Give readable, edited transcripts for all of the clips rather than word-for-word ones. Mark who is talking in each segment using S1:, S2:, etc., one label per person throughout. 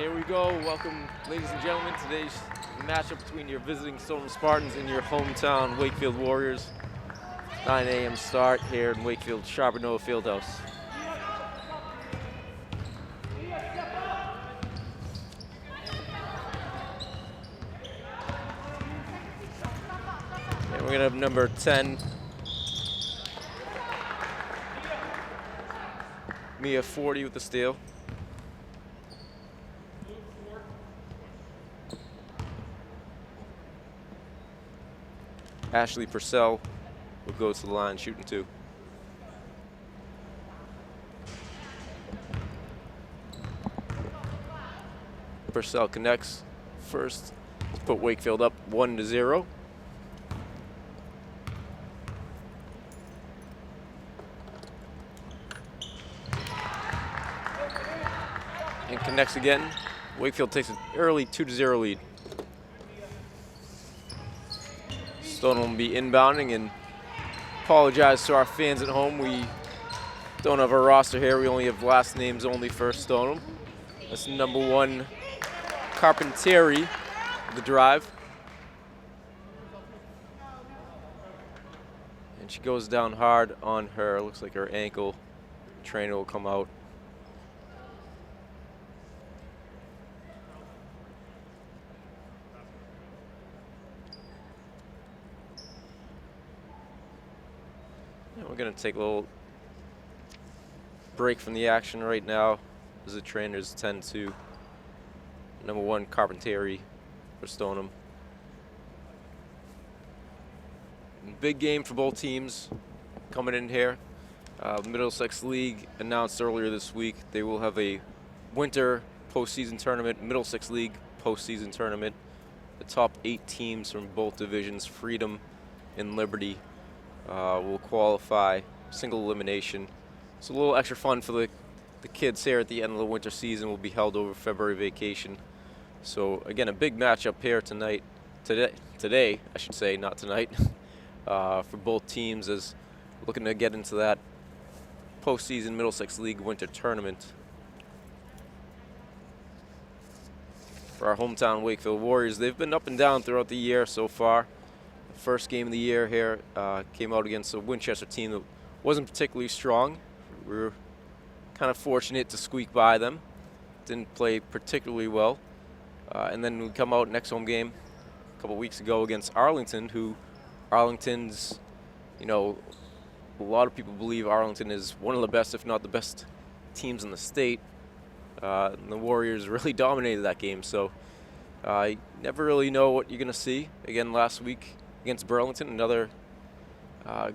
S1: Here we go. Welcome, ladies and gentlemen. Today's matchup between your visiting Stoneham Spartans and your hometown Wakefield Warriors. 9 a.m. start here in Wakefield Charbonneau Fieldhouse. And we're going to have number 10, Mia 40 with the steal. Ashley Purcell will go to the line shooting 2. Purcell connects first to put Wakefield up 1-0. And connects again. Wakefield takes an early 2-0 lead. Stoneham will be inbounding, and apologize to our fans at home. We don't have a roster here. We only have last names only for Stoneham. That's number 1, Carpentieri, the drive. And she goes down hard on her. Looks like her ankle. Trainer will come out. We're going to take a little break from the action right now as the trainers tend to. Number 1, Carpentieri for Stoneham. Big game for both teams coming in here. Middlesex League announced earlier this week they will have a winter postseason tournament, Middlesex League postseason tournament. The top 8 teams from both divisions, Freedom and Liberty, will qualify, single elimination. It's a little extra fun for the kids here at the end of the winter season. Will be held over February vacation. So again, a big matchup here today, I should say, not tonight, for both teams as looking to get into that postseason Middlesex League winter tournament. For our hometown Wakefield Warriors, they've been up and down throughout the year so far. First game of the year here came out against a Winchester team that wasn't particularly strong. We were kind of fortunate to squeak by them. Didn't play particularly well. And then we come out next home game a couple weeks ago against Arlington, who Arlington's, a lot of people believe Arlington is one of the best, if not the best, teams in the state. And the Warriors really dominated that game. So you never really know what you're going to see. Again, last week against Burlington, another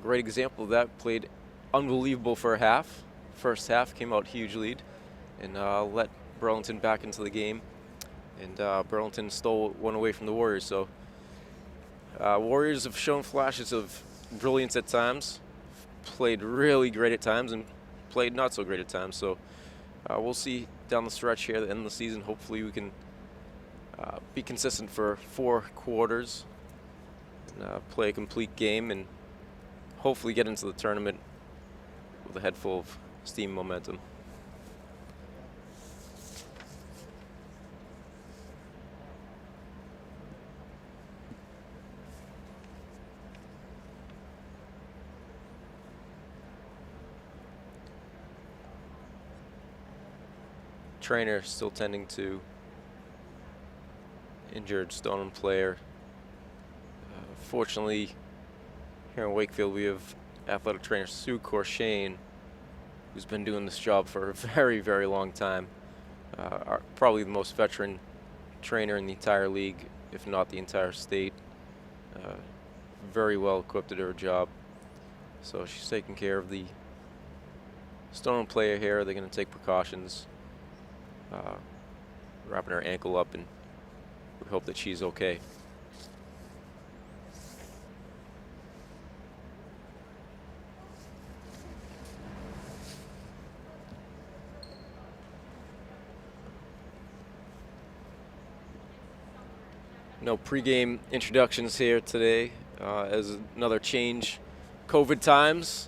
S1: great example of that. Played unbelievable for a half. First half came out huge lead and let Burlington back into the game. And Burlington stole one away from the Warriors. So Warriors have shown flashes of brilliance at times, played really great at times, and played not so great at times. So we'll see down the stretch here at the end of the season. Hopefully we can be consistent for 4 quarters. Play a complete game and hopefully get into the tournament with a head full of steam momentum. Trainer still tending to injured Stoneham player. Fortunately, here in Wakefield, we have athletic trainer Sue Corshane, who's been doing this job for a very, very long time. Probably the most veteran trainer in the entire league, if not the entire state. Very well equipped at her job. So she's taking care of the Stoneham player here. They're going to take precautions, wrapping her ankle up, and we hope that she's okay. No pregame introductions here today as another change. COVID times.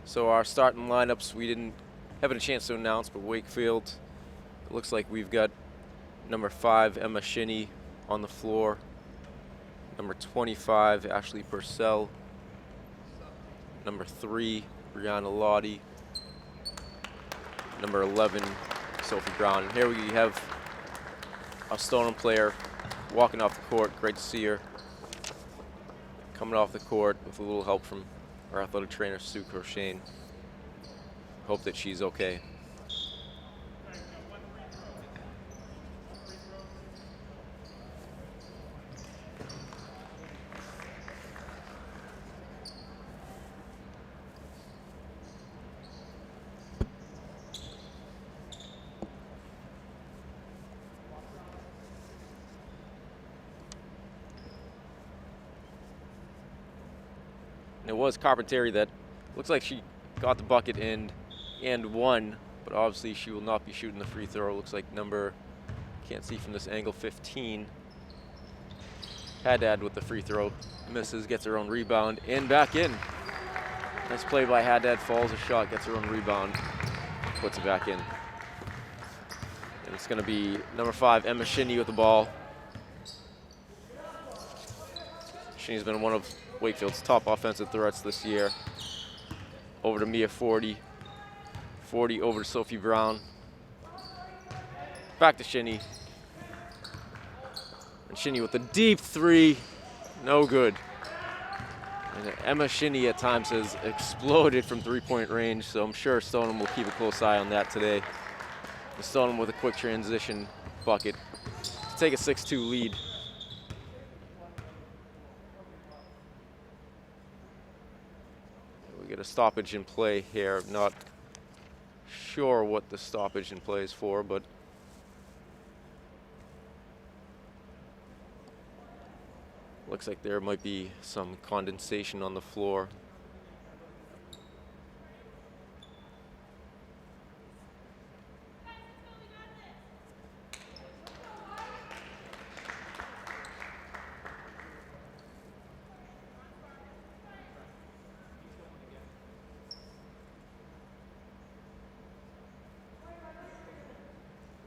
S1: So our starting lineups we didn't have a chance to announce, but Wakefield, it looks like we've got Number 5, Emma Shinney on the floor. Number 25, Ashley Purcell. Number 3, Brianna Lottie. Number 11, Sophie Brown. And here we have a Stoneham player walking off the court. Great to see her coming off the court with a little help from our athletic trainer, Sue Crochane. Hope that she's okay. It was Carpentier that looks like she got the bucket and won, but obviously she will not be shooting the free throw. Looks like number, can't see from this angle, 15. Haddad with the free throw, misses, gets her own rebound, and back in. Nice play by Haddad, falls a shot, gets her own rebound, puts it back in. And it's gonna be number 5, Emma Shinney with the ball. Shinney's been one of Wakefield's top offensive threats this year. Over to Mia Forty. Forty over to Sophie Brown. Back to Shinney. And Shinney with a deep 3. No good. And Emma Shinney at times has exploded from 3-point range, so I'm sure Stoneham will keep a close eye on that today. And Stoneham with a quick transition bucket to take a 6-2 lead. We get a stoppage in play here. Not sure what the stoppage in play is for, but looks like there might be some condensation on the floor.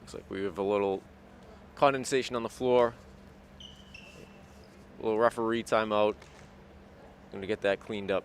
S1: Looks like we have a little condensation on the floor. A little referee timeout. Going to get that cleaned up.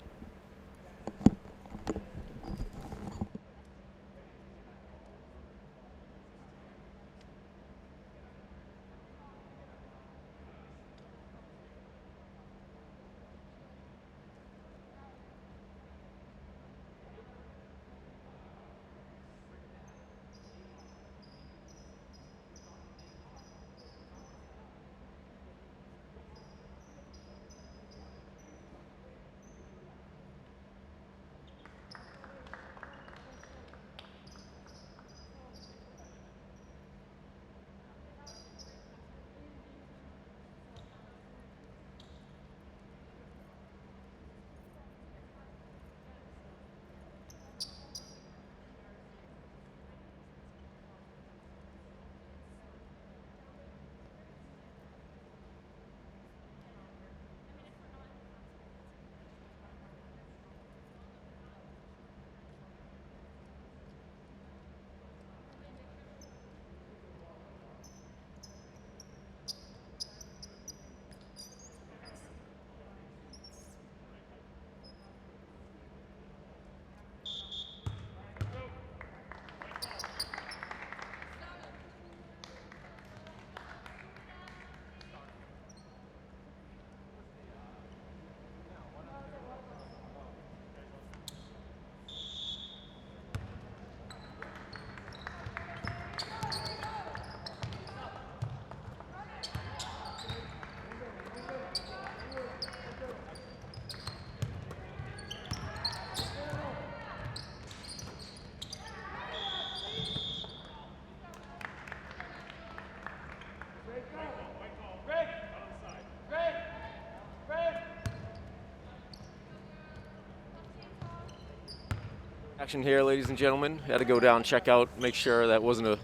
S1: Action here, ladies and gentlemen. Had to go down, check out, make sure that wasn't a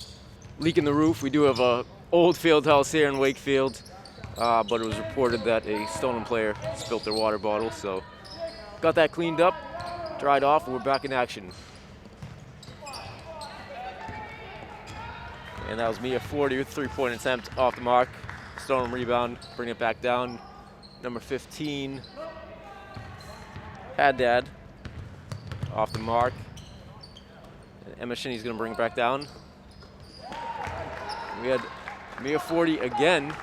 S1: leak in the roof. We do have a old field house here in Wakefield, but it was reported that a Stoneham player spilt their water bottle, so got that cleaned up, dried off, and we're back in action. And that was Mia 40 with 3-point attempt off the mark. Stoneham rebound, bring it back down. Number 15, Haddad off the mark. And Emma Shinney's gonna bring it back down. We had Mia 40 again.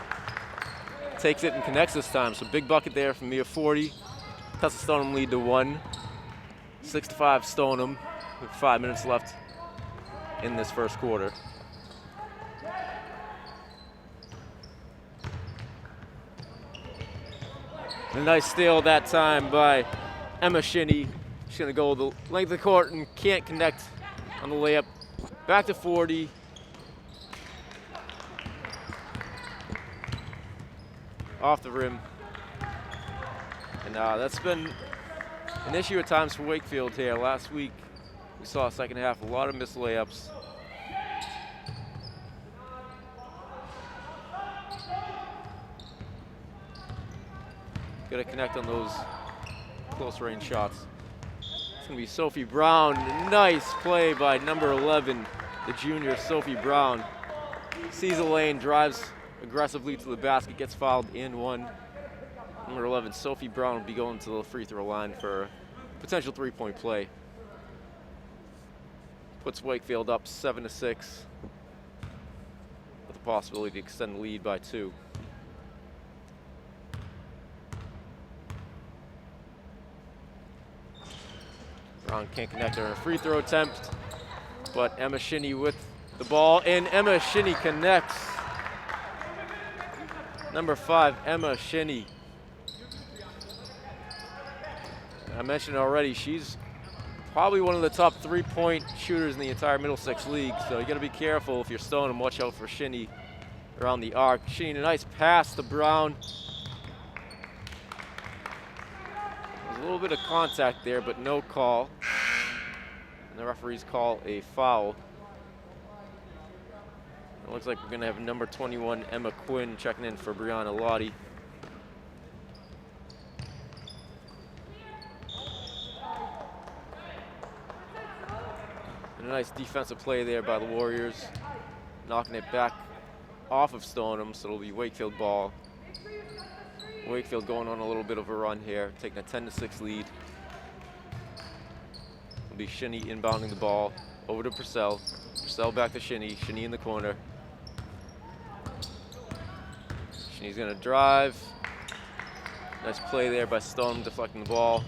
S1: Takes it and connects this time. So big bucket there from Mia 40. Cuts the Stoneham lead to 1. 6-5 Stoneham with 5 minutes left in this first quarter. A nice steal that time by Emma Shinney. She's gonna go the length of the court and can't connect on the layup. Back to 40. Off the rim. And that's been an issue at times for Wakefield here. Last week, we saw a second half, a lot of missed layups. Got to connect on those close range shots. It's gonna be Sophie Brown. Nice play by number 11, the junior Sophie Brown. Sees a lane, drives aggressively to the basket, gets fouled in one. Number 11, Sophie Brown, will be going to the free throw line for potential 3-point play. Puts Wakefield up 7-6 with the possibility to extend the lead by 2. Brown can't connect on a free throw attempt, but Emma Shinney with the ball, and Emma Shinney connects. Number 5, Emma Shinney. I mentioned already, she's probably one of the top 3-point shooters in the entire Middlesex League, so you gotta be careful if you're Stoneham. Watch out for Shinney around the arc. Shinney, a nice pass to Brown. There's a little bit of contact there, but no call. And the referees call a foul. It looks like we're gonna have number 21, Emma Quinn, checking in for Brianna Lottie. And a nice defensive play there by the Warriors, knocking it back off of Stoneham, so it'll be Wakefield ball. Wakefield going on a little bit of a run here, taking a 10-6 lead. It'll be Shinney inbounding the ball over to Purcell. Purcell back to Shinney. Shinney in the corner. Shinney's gonna drive. Nice play there by Stoneham, deflecting the ball.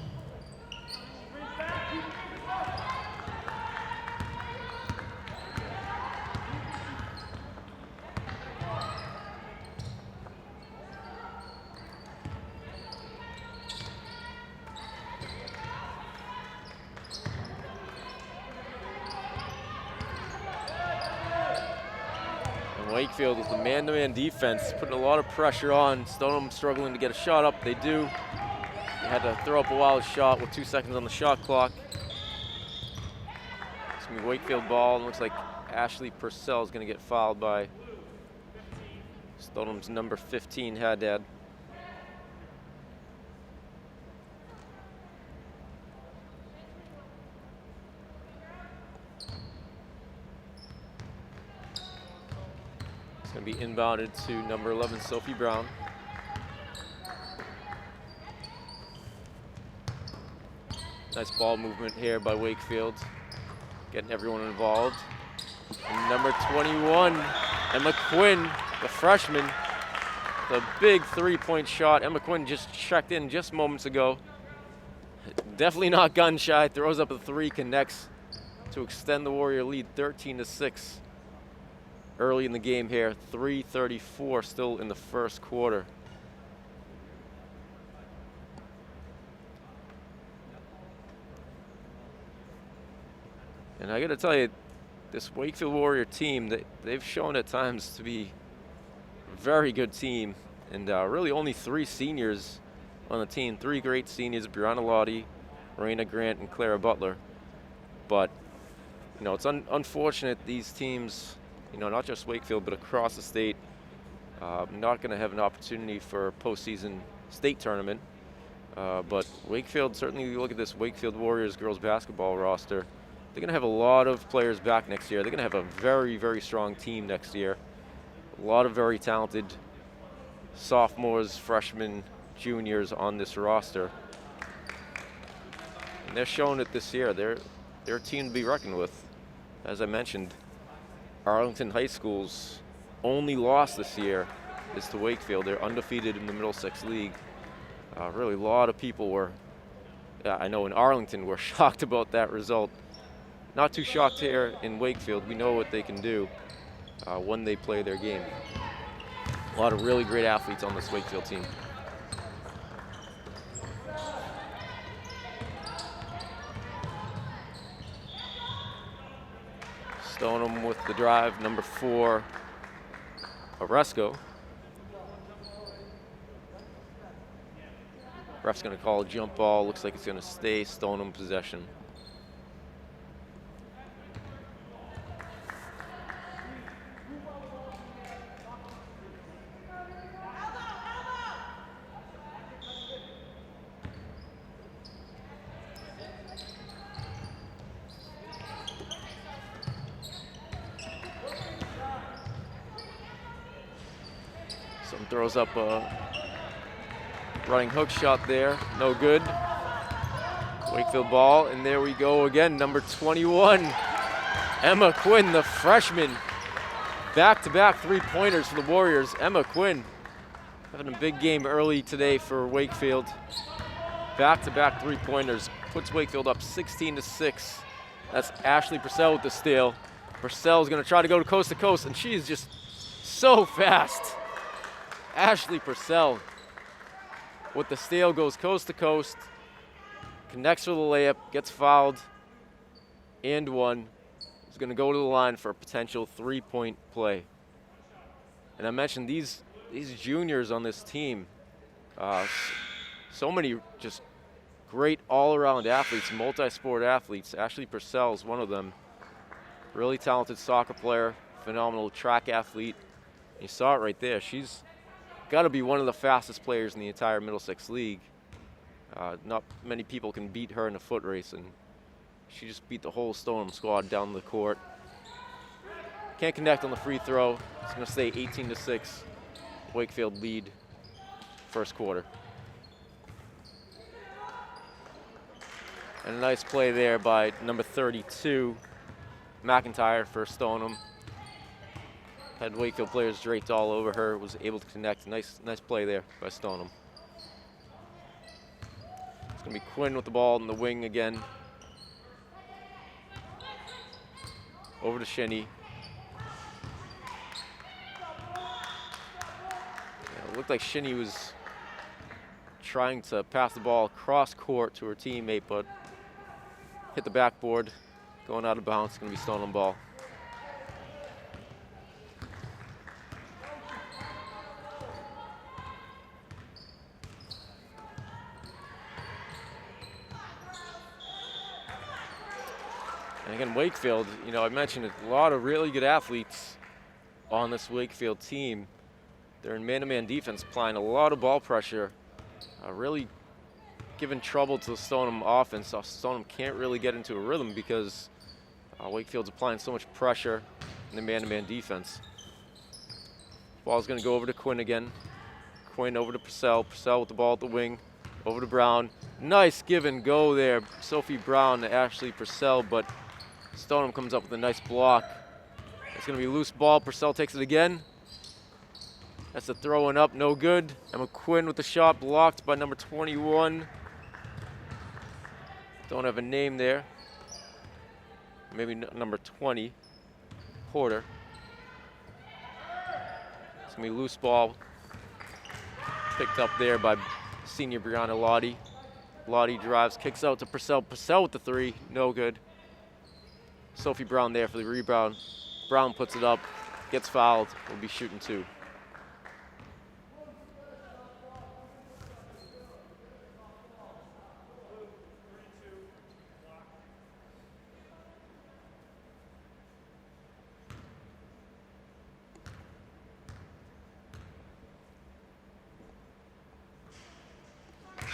S1: Wakefield with the man-to-man defense, putting a lot of pressure on. Stoneham struggling to get a shot up. They do. They had to throw up a wild shot with 2 seconds on the shot clock. It's gonna be Wakefield ball, and looks like Ashley Purcell is gonna get fouled by Stoneham's number 15, Haddad. Going to be inbounded to number 11, Sophie Brown. Nice ball movement here by Wakefield, getting everyone involved. And number 21, Emma Quinn, the freshman, the big 3-point shot. Emma Quinn just checked in just moments ago. Definitely not gun shy. Throws up a 3, connects to extend the Warrior lead 13-6. Early in the game here, 3:34 still in the first quarter. And I gotta tell you, this Wakefield Warrior team, they've shown at times to be a very good team, and really only 3 seniors on the team, 3 great seniors, Brianna Lottie, Raina Grant, and Clara Butler. But, you know, it's unfortunate these teams, you know, not just Wakefield, but across the state, not going to have an opportunity for a postseason state tournament. But Wakefield, certainly you look at this Wakefield Warriors girls basketball roster, they're going to have a lot of players back next year. They're going to have a very, very strong team next year. A lot of very talented sophomores, freshmen, juniors on this roster. And they're showing it this year. They're a team to be reckoned with. As I mentioned, Arlington High School's only loss this year is to Wakefield. They're undefeated in the Middlesex League. Really, a lot of people were, I know in Arlington, were shocked about that result. Not too shocked here in Wakefield. We know what they can do when they play their game. A lot of really great athletes on this Wakefield team. Stoneham with the drive, number 4, Oresco. Ref's going to call a jump ball. Looks like it's going to stay Stoneham possession. Throws up a running hook shot there, no good. Wakefield ball, and there we go again, number 21, Emma Quinn, the freshman. Back-to-back three-pointers for the Warriors. Emma Quinn having a big game early today for Wakefield. Back-to-back three-pointers, puts Wakefield up 16-6. That's Ashley Purcell with the steal. Purcell's gonna try to go to coast, and she is just so fast. Ashley Purcell with the steal, goes coast to coast, connects for the layup, gets fouled, and one. Is going to go to the line for a potential three-point play. And I mentioned these juniors on this team, so many just great all-around athletes, multi-sport athletes. Ashley Purcell is one of them. Really talented soccer player, phenomenal track athlete. You saw it right there. She's got to be one of the fastest players in the entire Middlesex League. Not many people can beat her in a foot race, and she just beat the whole Stoneham squad down the court. Can't connect on the free throw. It's going to stay 18-6. Wakefield lead first quarter. And a nice play there by number 32, McIntyre for Stoneham. Had Wakefield players draped all over her, was able to connect. Nice play there by Stoneham. It's going to be Quinn with the ball in the wing again. Over to Shinny. Yeah, it looked like Shinny was trying to pass the ball across court to her teammate, but hit the backboard, going out of bounds. It's going to be Stoneham ball. And again, Wakefield, you know, I mentioned a lot of really good athletes on this Wakefield team. They're in man-to-man defense, applying a lot of ball pressure, really giving trouble to the Stoneham offense. Stoneham can't really get into a rhythm because Wakefield's applying so much pressure in the man-to-man defense. Ball's going to go over to Quinn again. Quinn over to Purcell. Purcell with the ball at the wing. Over to Brown. Nice give and go there. Sophie Brown to Ashley Purcell, but Stoneham comes up with a nice block. It's going to be a loose ball. Purcell takes it again. That's the throwing up, no good. Emma Quinn with the shot, blocked by number 21. Don't have a name there. Maybe number 20, Porter. It's going to be a loose ball. Picked up there by senior Brianna Lottie. Lottie drives, kicks out to Purcell. Purcell with the three, no good. Sophie Brown there for the rebound. Brown puts it up, gets fouled, will be shooting two.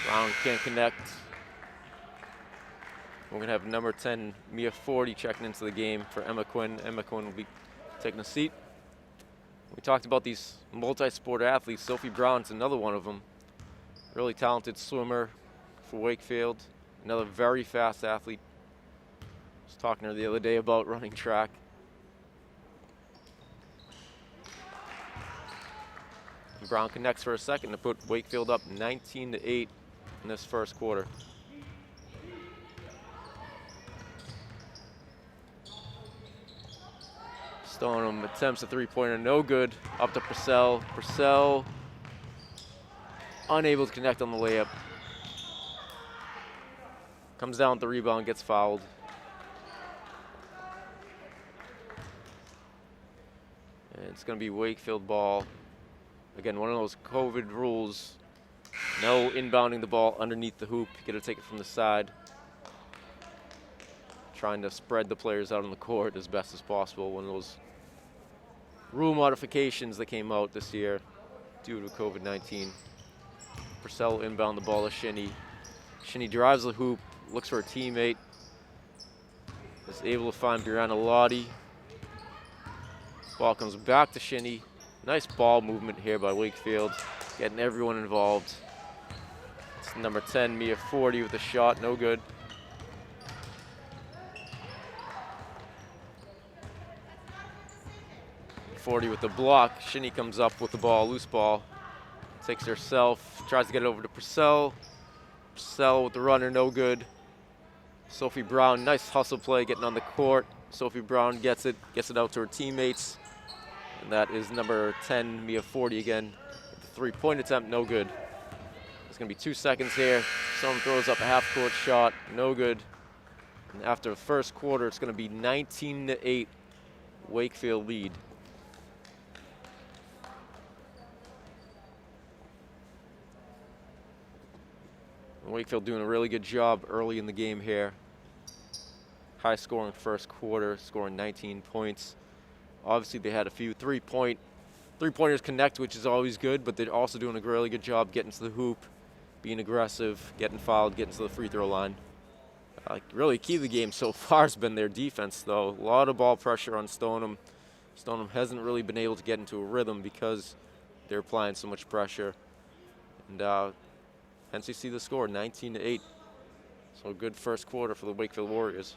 S1: Brown can't connect. We're going to have number 10, Mia 40, checking into the game for Emma Quinn. Emma Quinn will be taking a seat. We talked about these multi-sport athletes. Sophie Brown's another one of them. Really talented swimmer for Wakefield. Another very fast athlete. I was talking to her the other day about running track. Brown connects for a second to put Wakefield up 19-8 in this first quarter. Stoneham attempts a three-pointer, no good. Up to Purcell. Purcell unable to connect on the layup. Comes down with the rebound, gets fouled. And it's going to be Wakefield ball. Again, one of those COVID rules. No inbounding the ball underneath the hoop. You got to take it from the side. Trying to spread the players out on the court as best as possible. One of those rule modifications that came out this year due to COVID-19. Purcell inbound the ball to Shinny. Shinny drives the hoop, looks for a teammate. Is able to find Brianna Lottie. Ball comes back to Shinny. Nice ball movement here by Wakefield, getting everyone involved. It's number 10, Mia 40 with a shot, no good. Forty with the block. Shinny comes up with the ball, loose ball. Takes herself, tries to get it over to Purcell. Purcell with the runner, no good. Sophie Brown, nice hustle play getting on the court. Sophie Brown gets it out to her teammates. And that is number 10, Mia 40 again. With the three-point attempt, no good. There's gonna be 2 seconds here. Someone throws up a half-court shot, no good. And after the first quarter, it's gonna be 19-8, Wakefield lead. Wakefield doing a really good job early in the game here. High scoring first quarter, scoring 19 points. Obviously they had a few three-pointers connect, which is always good, but they're also doing a really good job getting to the hoop, being aggressive, getting fouled, getting to the free throw line. Really key to the game so far has been their defense though. A lot of ball pressure on Stoneham. Stoneham hasn't really been able to get into a rhythm because they're applying so much pressure. And hence you see the score, 19-8. So a good first quarter for the Wakefield Warriors.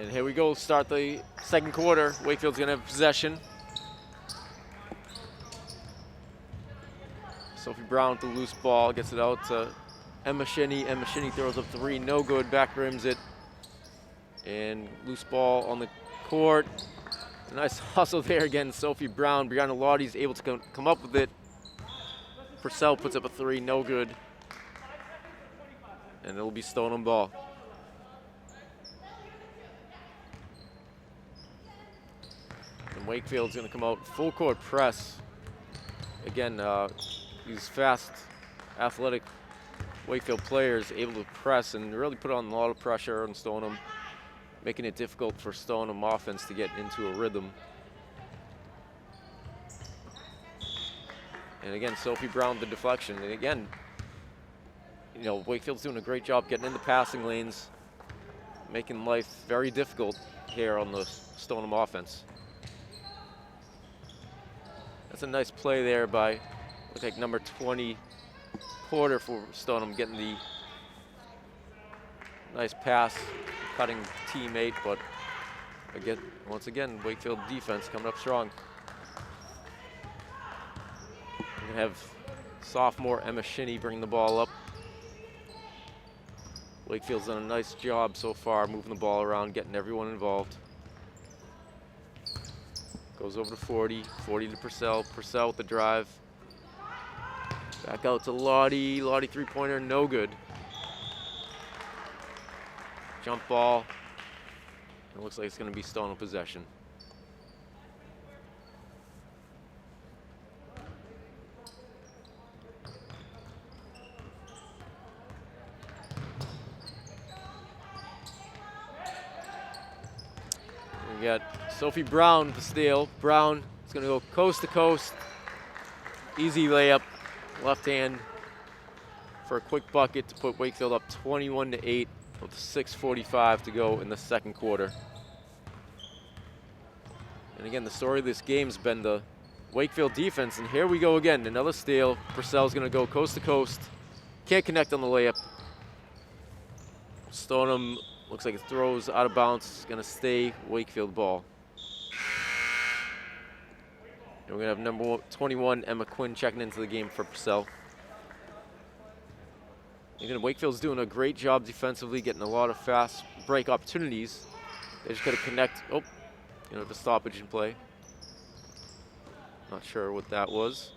S1: And here we go, start the second quarter. Wakefield's gonna have possession. Sophie Brown with the loose ball, gets it out to Emma Shinny. Emma Shinny throws up three, no good, back rims it. And loose ball on the court. Nice hustle there again. Sophie Brown. Brianna Lottie's able to come up with it. Purcell puts up a three, no good. And it'll be Stoneham ball. And Wakefield's going to come out full court press. Again, these fast, athletic Wakefield players able to press and really put on a lot of pressure on Stoneham, making it difficult for Stoneham offense to get into a rhythm. And again, Sophie Brown, the deflection. And again, you know, Wakefield's doing a great job getting in the passing lanes, making life very difficult here on the Stoneham offense. That's a nice play there by, looks like number 20, Porter for Stoneham, getting the nice pass, cutting teammate, but again, once again, Wakefield defense coming up strong. We're gonna have sophomore Emma Shinny bring the ball up. Wakefield's done a nice job so far moving the ball around, getting everyone involved. Goes over to 40 to Purcell. Purcell with the drive. Back out to Lottie. Lottie three-pointer, no good. Jump ball. It looks like it's going to be Stoneham possession. We got Sophie Brown to steal. Brown is going to go coast to coast. Easy layup, left hand for a quick bucket to put Wakefield up 21-8 with 6:45 to go in the second quarter. And again, the story of this game's been the Wakefield defense, and here we go again. Another steal. Purcell's going to go coast to coast. Can't connect on the layup. Stoneham looks like it throws out of bounds. It's going to stay Wakefield ball. And we're going to have number 21, Emma Quinn, checking into the game for Purcell. Again, Wakefield's doing a great job defensively, getting a lot of fast break opportunities. They just got to connect. Oh, you know, the stoppage in play. Not sure what that was.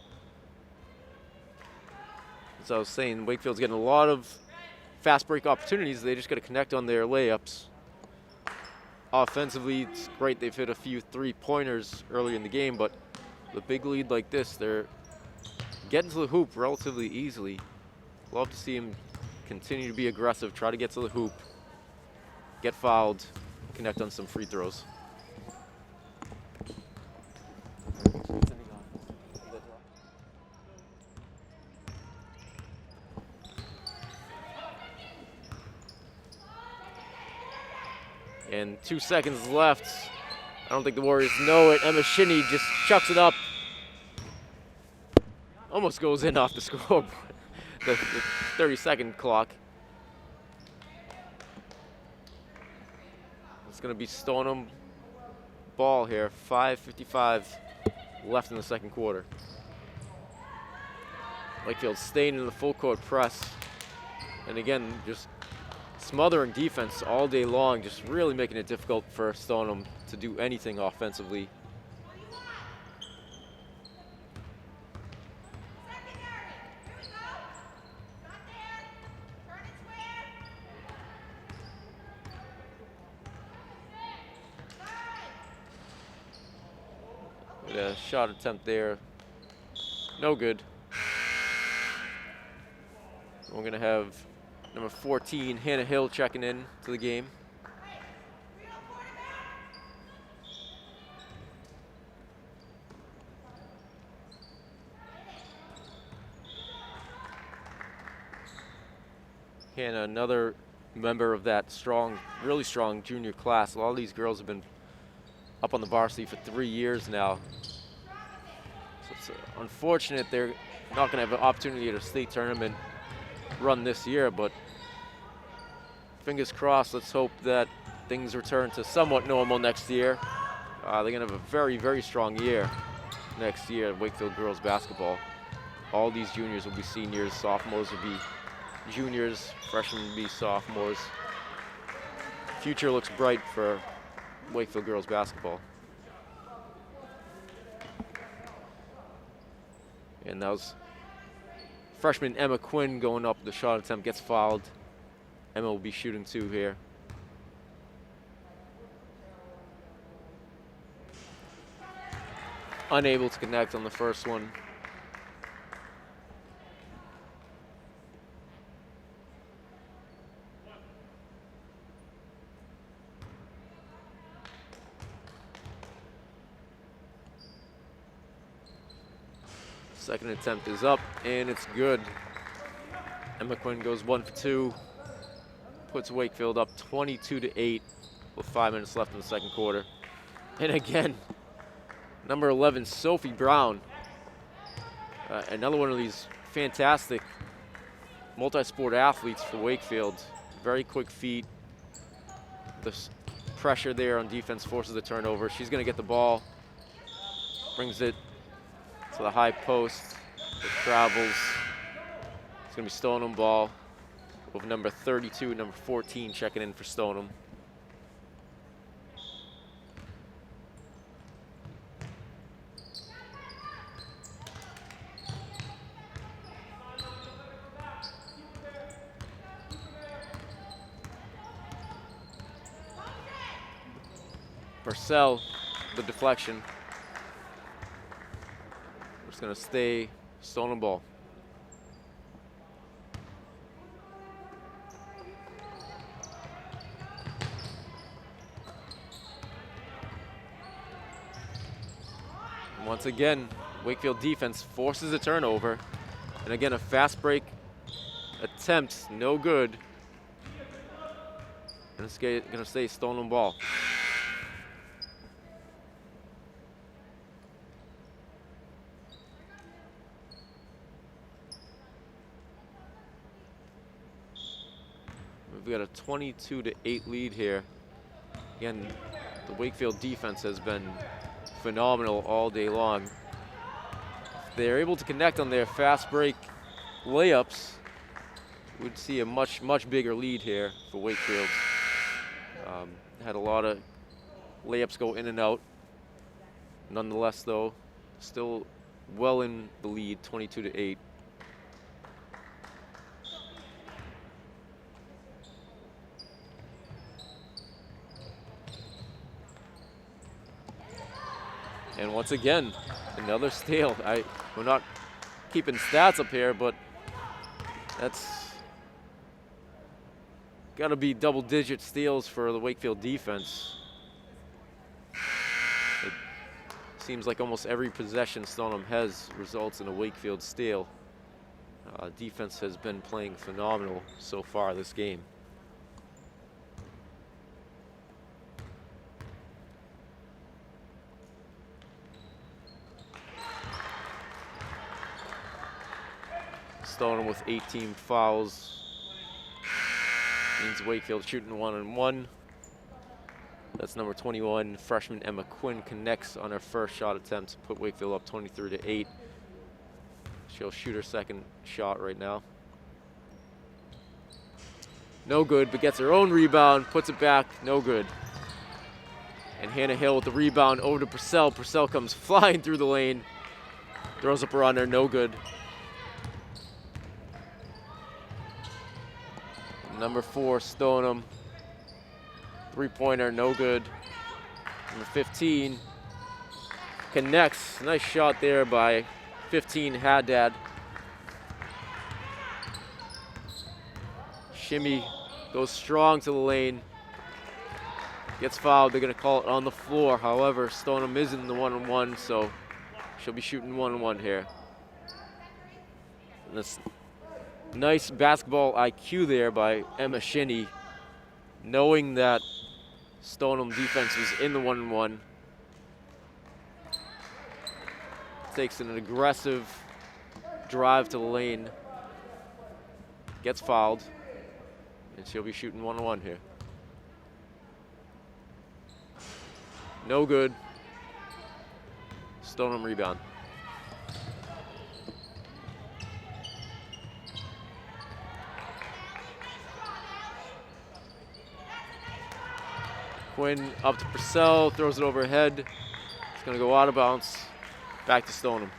S1: As I was saying, Wakefield's getting a lot of fast break opportunities. They just got to connect on their layups. Offensively, it's great. They've hit a few three-pointers early in the game, but the big lead like this, they're getting to the hoop relatively easily. Love to see him continue to be aggressive, try to get to the hoop, get fouled, connect on some free throws. And 2 seconds left. I don't think the Warriors know it. Emma Shinny just chucks it up. Almost goes in off the scoreboard. the 30-second clock. It's going to be Stoneham ball here. 5:55 left in the second quarter. Wakefield staying in the full court press. And again, just smothering defense all day long, just really making it difficult for Stoneham to do anything offensively. With a shot attempt there, no good. We're gonna have number 14, Hannah Hill, checking in to the game. Hannah, another member of that strong, really strong junior class. A lot of these girls have been up on the varsity for 3 years now. So it's unfortunate they're not going to have an opportunity at a state tournament run this year, but fingers crossed. Let's hope that things return to somewhat normal next year. They're going to have a very, very strong year next year at Wakefield girls basketball. All these juniors will be seniors, sophomores will be juniors, freshmen will be sophomores. future looks bright for Wakefield girls basketball. And that was freshman Emma Quinn going up. The shot attempt gets fouled. Emma will be shooting 2 here. Unable to connect on the first one. Second attempt is up, and it's good. Emma Quinn goes 1 for 2, puts Wakefield up 22-8 with 5 minutes left in the second quarter. And again, number 11, Sophie Brown, another one of these fantastic multi-sport athletes for Wakefield. Very quick feet. The pressure there on defense forces the turnover. She's going to get the ball, brings it to the high post. It travels. It's going to be Stoneham ball with number 32, number 14 checking in for Stoneham. Purcell, the deflection. It's going to stay Stoneham ball. And once again, Wakefield defense forces a turnover. And again, a fast break attempt, no good. And it's going to stay Stoneham ball. We've got a 22-8 lead here. Again, the Wakefield defense has been phenomenal all day long. If they're able to connect on their fast break layups, we'd see a much bigger lead here for Wakefield. Had a lot of layups go in and out. Nonetheless, though, still well in the lead, 22-8. And once again, another steal. We're not keeping stats up here, but that's got to be double-digit steals for the Wakefield defense. It seems like almost every possession Stoneham has results in a Wakefield steal. Defense has been playing phenomenal so far this game. Stoneham with 18 fouls. Means Wakefield shooting 1-on-1. That's number 21, freshman Emma Quinn connects on her first shot attempt to put Wakefield up 23-8. She'll shoot her second shot right now. No good, but gets her own rebound, puts it back, no good. And Hannah Hill with the rebound over to Purcell. Purcell comes flying through the lane, throws up a runner, no good. Number 4, Stoneham. Three-pointer, no good. Number 15 connects. Nice shot there by 15, Haddad. Shimmy goes strong to the lane. Gets fouled. They're going to call it on the floor. However, Stoneham is in the 1-on-1, so she'll be shooting 1-on-1 here. And this nice basketball IQ there by Emma Shinney, knowing that Stoneham defense was in the 1-on-1. Takes an aggressive drive to the lane. Gets fouled. And she'll be shooting 1-on-1 here. No good. Stoneham rebound. Quinn up to Purcell, throws it overhead. It's going to go out of bounds. Back to Stoneham.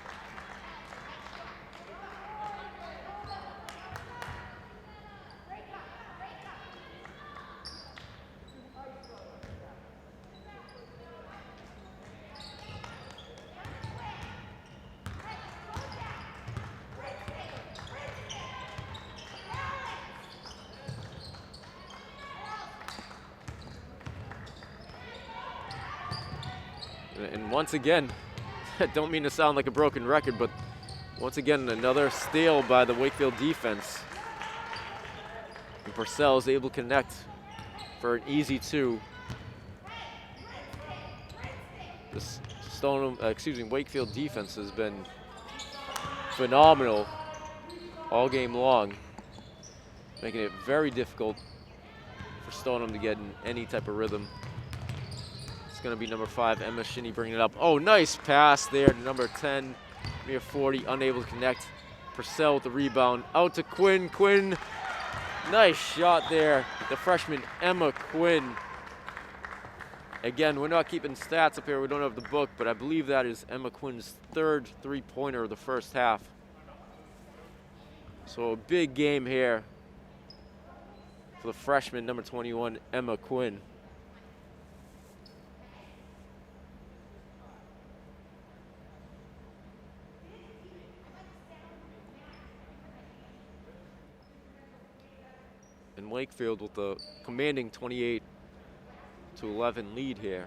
S1: And once again, I don't mean to sound like a broken record, but once again, another steal by the Wakefield defense. And Purcell is able to connect for an easy 2. This Wakefield defense has been phenomenal all game long, making it very difficult for Stoneham to get in any type of rhythm. Going to be number 5, Emma Shinny, bringing it up. Oh, nice pass there to number 10, near 40, unable to connect. Purcell with the rebound, out to Quinn. Quinn, nice shot there. The freshman, Emma Quinn. Again, we're not keeping stats up here. We don't have the book, but I believe that is Emma Quinn's 3rd three-pointer of the first half. So a big game here for the freshman, number 21, Emma Quinn. And Wakefield with the commanding 28-11 lead here.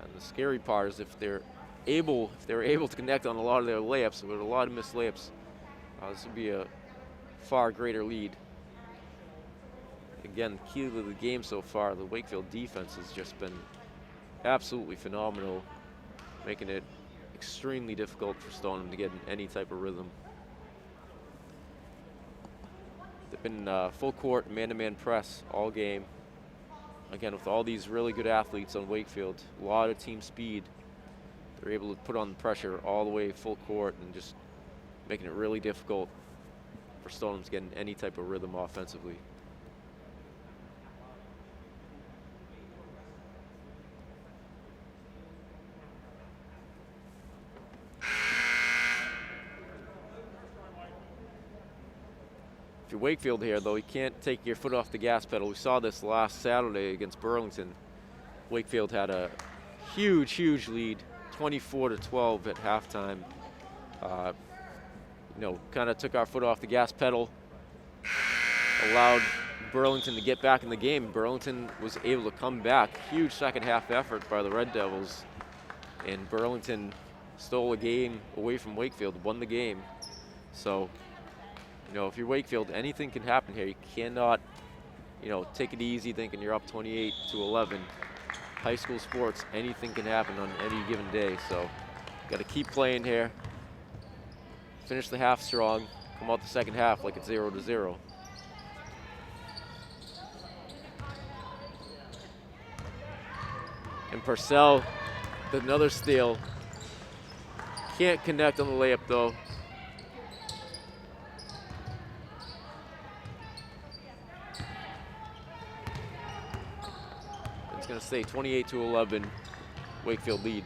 S1: And the scary part is if they're able to connect on a lot of their layups, with a lot of missed layups, this would be a far greater lead. Again, key to the game so far, the Wakefield defense has just been absolutely phenomenal, making it extremely difficult for Stoneham to get in any type of rhythm. They've been full court, man-to-man press all game. Again, with all these really good athletes on Wakefield, a lot of team speed, they're able to put on the pressure all the way full court and just making it really difficult for Stoneham to get in any type of rhythm offensively. If you're Wakefield here, though, you can't take your foot off the gas pedal. We saw this last Saturday against Burlington. Wakefield had a huge lead, 24-12 at halftime. Kind of took our foot off the gas pedal, allowed Burlington to get back in the game. Burlington was able to come back. Huge second half effort by the Red Devils. And Burlington stole a game away from Wakefield, won the game. So, if you're Wakefield, anything can happen here. You cannot, take it easy thinking you're up 28-11. High school sports, anything can happen on any given day. So, got to keep playing here. Finish the half strong. Come out the second half like it's 0-0. And Purcell, another steal. Can't connect on the layup though. It's going to stay 28-11, Wakefield lead.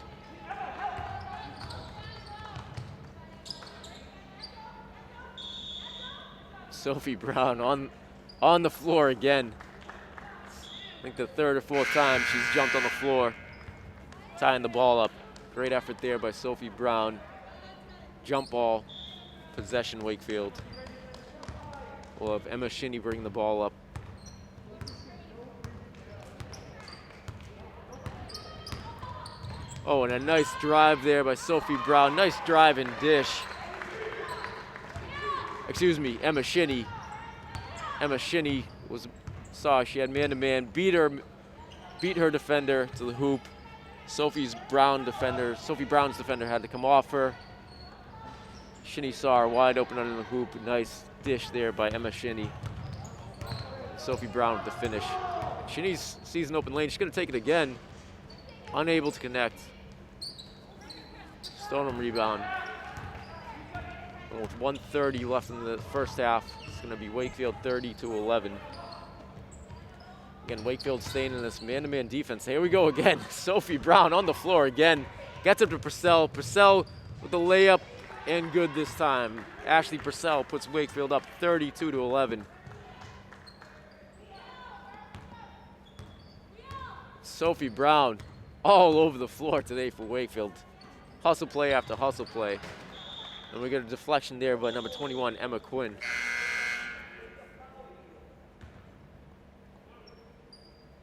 S1: Sophie Brown on the floor again. I think the third or fourth time she's jumped on the floor, tying the ball up. Great effort there by Sophie Brown. Jump ball, possession Wakefield. We'll have Emma Shinny bring the ball up. Oh, and a nice drive there by Sophie Brown. Nice drive and dish. Excuse me, Emma Shinny. Emma Shinny saw she had man-to-man, beat her defender to the hoop. Sophie Brown's defender had to come off her. Shinny saw her wide open under the hoop. Nice dish there by Emma Shinny. Sophie Brown with the finish. Shinny sees an open lane. She's going to take it again. Unable to connect. Stoneham rebound. And with 1:30 left in the first half, it's going to be Wakefield 30-11. Again, Wakefield staying in this man-to-man defense. Here we go again. Sophie Brown on the floor again. Gets up to Purcell. Purcell with the layup and good this time. Ashley Purcell puts Wakefield up 32-11. Sophie Brown all over the floor today for Wakefield. Hustle play after hustle play. And we get a deflection there by number 21, Emma Quinn.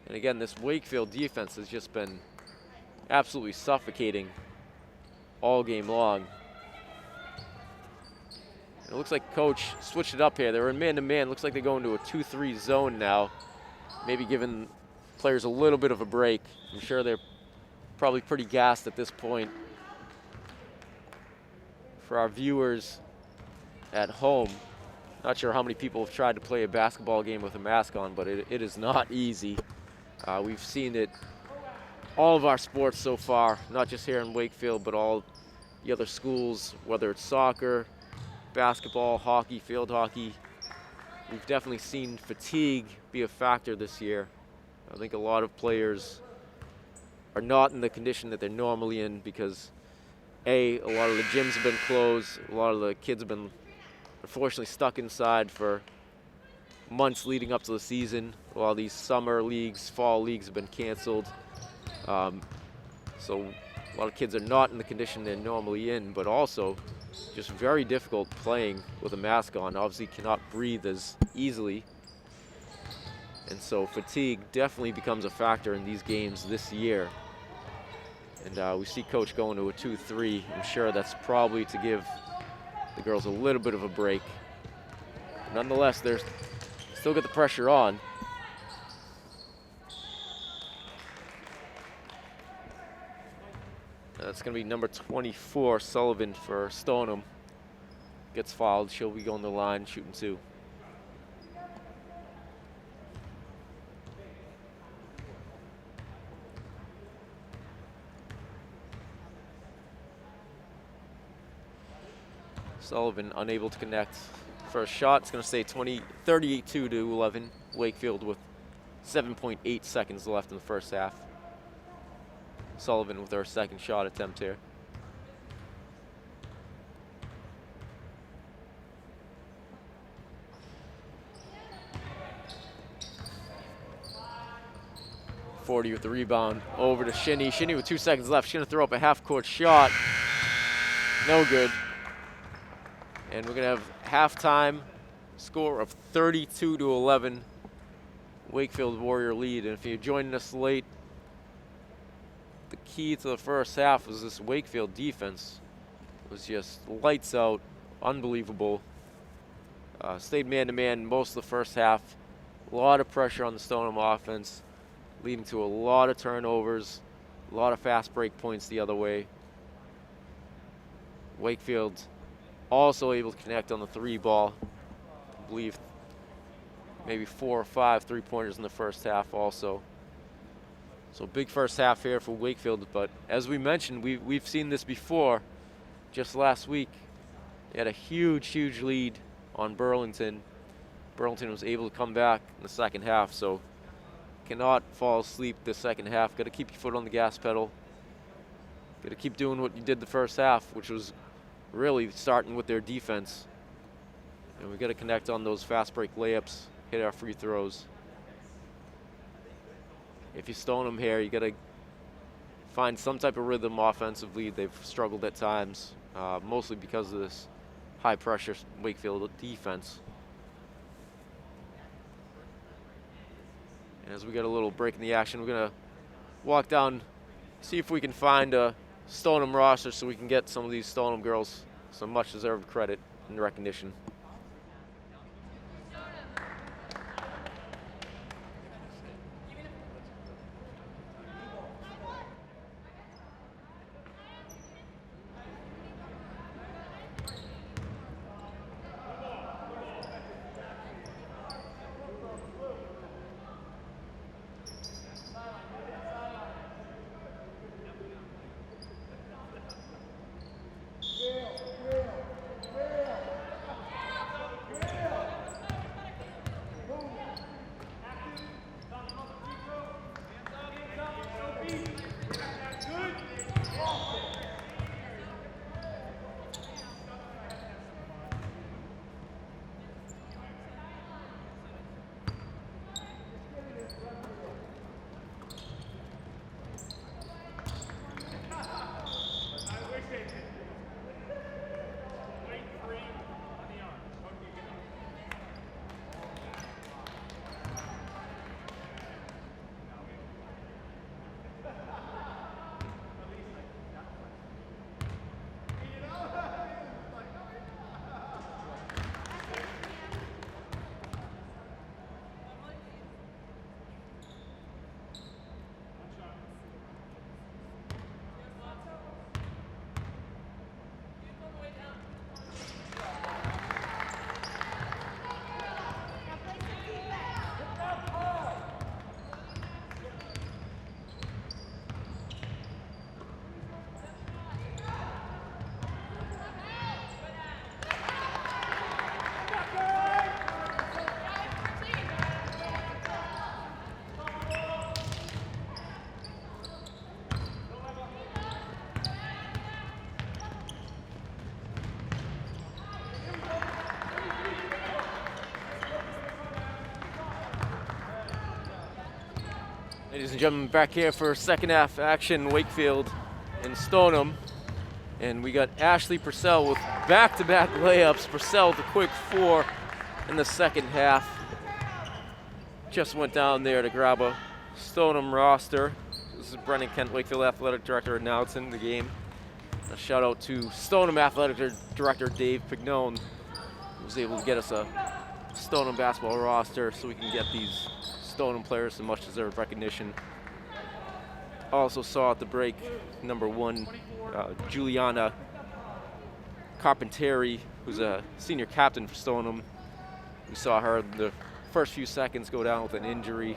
S1: And again, this Wakefield defense has just been absolutely suffocating all game long. And it looks like coach switched it up here. They were in man-to-man. Looks like they go into a 2-3 zone now. Maybe giving players a little bit of a break. I'm sure they're probably pretty gassed at this point. For our viewers at home, not sure how many people have tried to play a basketball game with a mask on, but it is not easy. We've seen it all of our sports so far, not just here in Wakefield, but all the other schools, whether it's soccer, basketball, hockey, field hockey. We've definitely seen fatigue be a factor this year. I think a lot of players are not in the condition that they're normally in because a lot of the gyms have been closed. A lot of the kids have been unfortunately stuck inside for months leading up to the season. A lot of these summer leagues, fall leagues have been canceled. So a lot of kids are not in the condition they're normally in, but also just very difficult playing with a mask on. Obviously cannot breathe as easily. And so fatigue definitely becomes a factor in these games this year. And we see coach going to a 2-3. I'm sure that's probably to give the girls a little bit of a break. Nonetheless, they're still got the pressure on. That's going to be number 24, Sullivan, for Stoneham. Gets fouled. She'll be going to the line, shooting two. Sullivan unable to connect. First shot, it's going to stay 32-11. Wakefield with 7.8 seconds left in the first half. Sullivan with her second shot attempt here. Forty with the rebound over to Shinny. Shinny with 2 seconds left. She's going to throw up a half-court shot. No good. And we're going to have halftime score of 32-11. Wakefield Warrior lead. And if you're joining us late, the key to the first half was this Wakefield defense. It was just lights out, unbelievable. Stayed man-to-man most of the first half. A lot of pressure on the Stoneham offense, leading to a lot of turnovers, a lot of fast break points the other way. Wakefield also able to connect on the three ball. I believe maybe 4 or 5 three-pointers in the first half also. So big first half here for Wakefield, but as we mentioned, we've seen this before. Just last week, they had a huge lead on Burlington. Burlington was able to come back in the second half, so cannot fall asleep this second half. Got to keep your foot on the gas pedal. Got to keep doing what you did the first half, which was really starting with their defense. And we got to connect on those fast break layups, hit our free throws. If you stone them here, you got to find some type of rhythm offensively. They've struggled at times, mostly because of this high-pressure Wakefield defense. And as we get a little break in the action, we're going to walk down, see if we can find a Stoneham roster so we can get some of these Stoneham girls some much-deserved credit and recognition. Ladies and gentlemen, back here for second half action, Wakefield and Stoneham. And we got Ashley Purcell with back-to-back layups. Purcell with a quick 4 in the second half. Just went down there to grab a Stoneham roster. This is Brennan Kent, Wakefield Athletic Director, announcing the game. A shout out to Stoneham Athletic Director Dave Pignone, who was able to get us a Stoneham basketball roster so we can get these Stoneham players some much deserved recognition. Also saw at the break number 1, Juliana Carpentieri, who's a senior captain for Stoneham. We saw her in the first few seconds go down with an injury,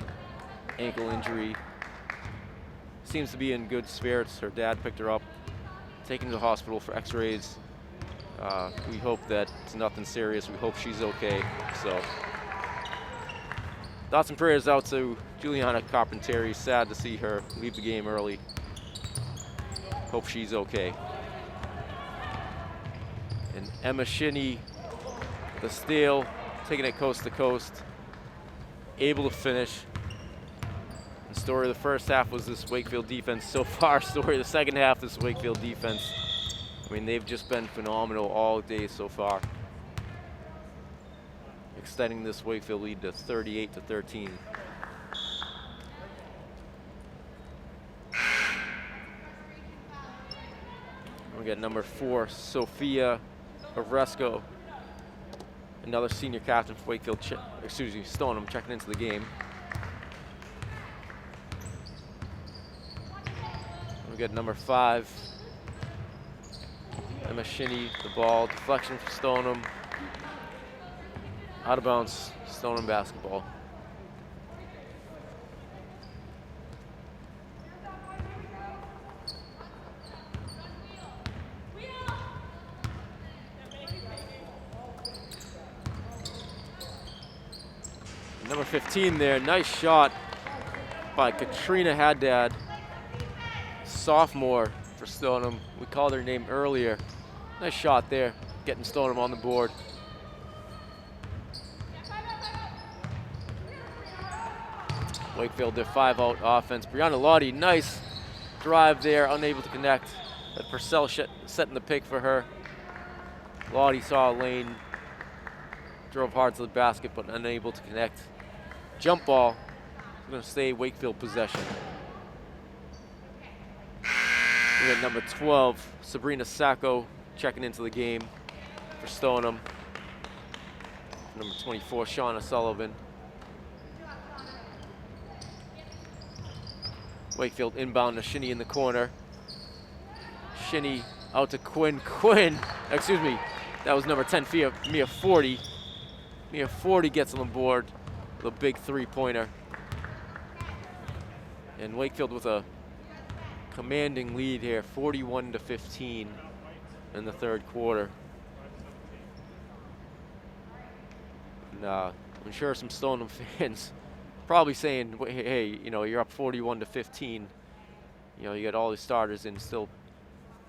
S1: ankle injury. Seems to be in good spirits. Her dad picked her up, taken her to the hospital for x-rays. We hope that it's nothing serious. We hope she's okay. So thoughts and prayers out to Juliana Carpentieri. Sad to see her leave the game early. Hope she's okay. And Emma Shinney, the steal, taking it coast to coast, able to finish. The story of the first half was this Wakefield defense. So far, story of the second half, this Wakefield defense. I mean, they've just been phenomenal all day so far, extending this Wakefield lead to 38-13. We got number 4, Sophia Oresco, another senior captain for Wakefield, Stoneham, checking into the game. We got number 5, Emma Shinney, the ball, deflection for Stoneham. Out of bounds, Stoneham basketball. Number 15 there, nice shot by Katrina Haddad, sophomore for Stoneham. We called her name earlier. Nice shot there, getting Stoneham on the board. Wakefield, their 5-out offense. Brianna Lottie, nice drive there, unable to connect. That Purcell setting the pick for her. Lottie saw a lane, drove hard to the basket, but unable to connect. Jump ball, going to stay Wakefield possession. We got number 12, Sabrina Sacco, checking into the game for Stoneham. Number 24, Shauna Sullivan. Wakefield inbound to Shinney in the corner. Shinney out to Quinn. Excuse me, that was number 10, Mia Forty. Mia Forty gets on the board with a big 3-pointer. And Wakefield with a commanding lead here, 41-15 in the third quarter. And I'm sure some Stoneham fans probably saying, hey, you know, you're up 41-15. You know, you got all these starters in still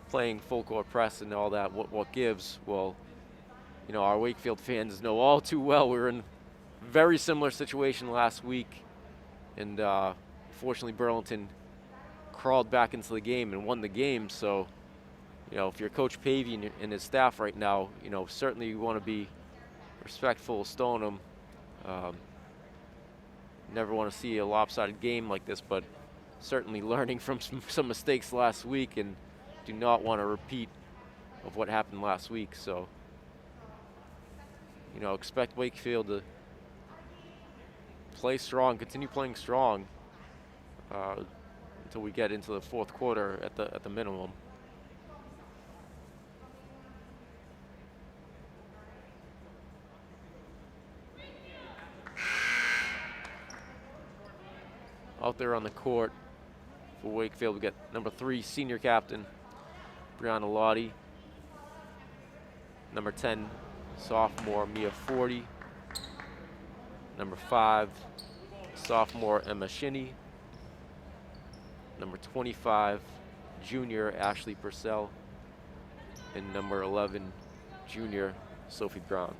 S1: playing full court press and all that. What gives? Well, you know, our Wakefield fans know all too well we were in a very similar situation last week. And fortunately, Burlington crawled back into the game and won the game. So, you know, if you're Coach Pavey and his staff right now, you know, certainly you want to be respectful of Stoneham. Never want to see a lopsided game like this, but certainly learning from some mistakes last week, and do not want a repeat of what happened last week. So, you know, expect Wakefield to play strong, continue playing strong until we get into the fourth quarter at the minimum. Out there on the court for Wakefield, we got number 3, senior captain, Brianna Lottie. Number 10, sophomore, Mia Forty. Number 5, sophomore, Emma Shinney. Number 25, junior, Ashley Purcell. And number 11, junior, Sophie Brown.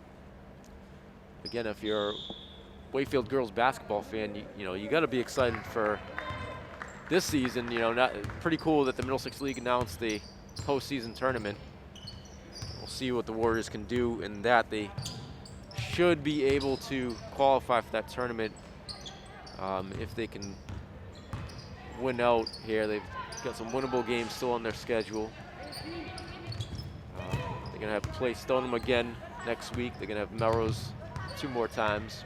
S1: Again, if you're Wakefield girls basketball fan, you know, you got to be excited for
S2: this season, you know, pretty cool that the Middlesex League announced the postseason tournament. We'll see what the Warriors can do in that. They should be able to qualify for that tournament if they can win out here. They've got some winnable games still on their schedule. They're going to have to play Stoneham again next week. They're going to have Melrose 2 more times.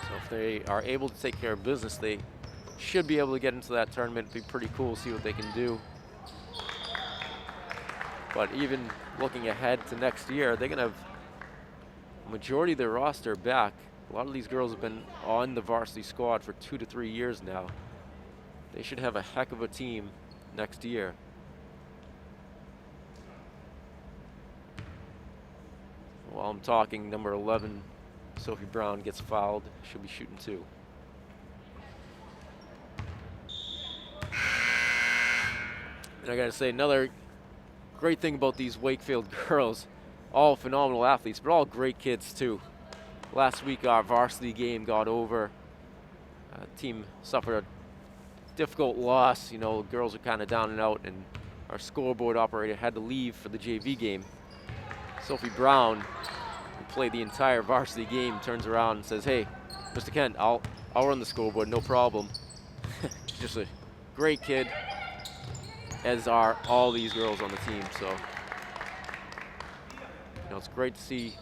S2: So if they are able to take care of business, they should be able to get into that tournament. It'd be pretty cool to see what they can do. But even looking ahead to next year, they're going to have a majority of their roster back. A lot of these girls have been on the varsity squad for 2 to 3 years now. They should have a heck of a team next year. While I'm talking, number 11, Sophie Brown, gets fouled. She'll be shooting 2. And I gotta say, another great thing about these Wakefield girls, all phenomenal athletes, but all great kids too. Last week our varsity game got over. Team suffered a difficult loss. You know, girls are kind of down and out, and our scoreboard operator had to leave for the JV game. Sophie Brown, who played the entire varsity game, turns around and says, "Hey, Mr. Kent, I'll run the scoreboard, no problem." Just a great kid, as are all these girls on the team. So, you know, it's great to see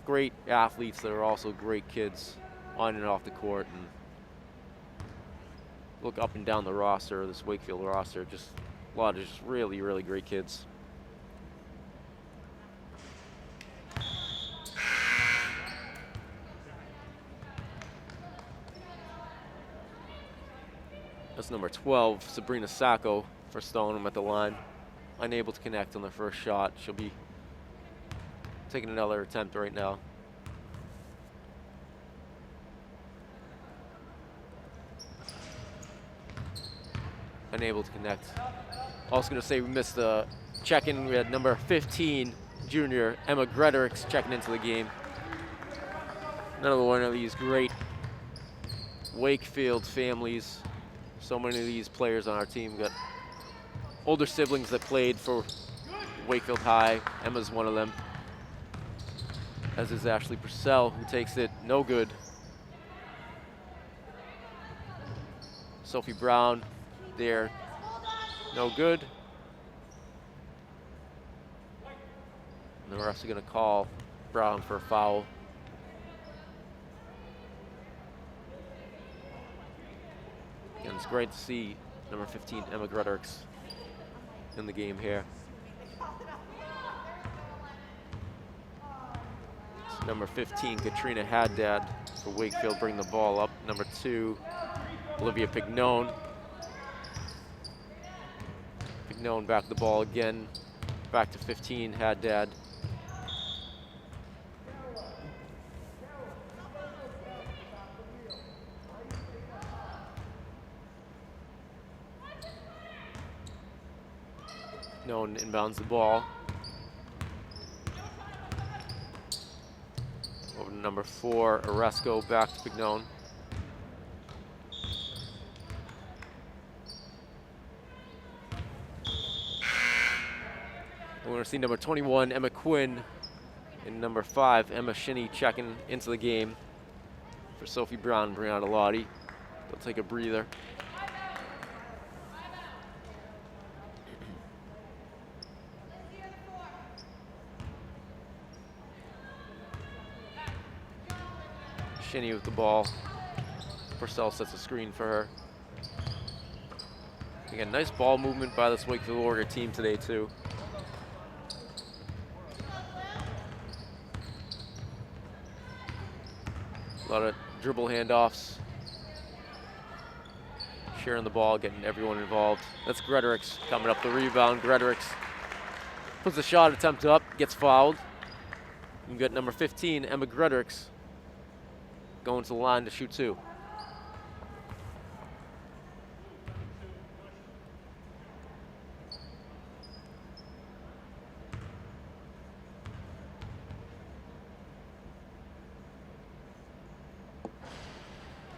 S2: great athletes that are also great kids on and off the court. And look up and down the roster, this Wakefield roster, just a lot of just really, really great kids. That's number 12, Sabrina Sacco for Stoneham at the line. Unable to connect on the first shot. She'll be taking another attempt right now. Unable to connect. Also going to say we missed the check-in. We had number 15, junior Emma Gredericks, checking into the game. Another one of these great Wakefield families. So many of these players on our team got older siblings that played for Wakefield High. Emma's one of them, as is Ashley Purcell, who takes it no good. Sophie Brown there, no good. And the refs are going to call Brown for a foul. And it's great to see number 15, Emma Gredericks, in the game here. It's number 15, Katrina Haddad for Wakefield, bring the ball up. Number 2, Olivia Pignone. Pignone back the ball again. Back to 15, Haddad. Pignone inbounds the ball. Over to number 4, Oresco, back to Pignone. We're going to see number 21, Emma Quinn, and number 5, Emma Shinney, checking into the game for Sophie Brown and Brianna Lottie. They'll take a breather. Shinney with the ball. Purcell sets a screen for her. Again, nice ball movement by this Wakefield Warrior team today too. A lot of dribble handoffs. Sharing the ball, getting everyone involved. That's Gredericks coming up the rebound. Gredericks puts the shot attempt up, gets fouled. We've got number 15, Emma Gredericks, going to the line to shoot 2.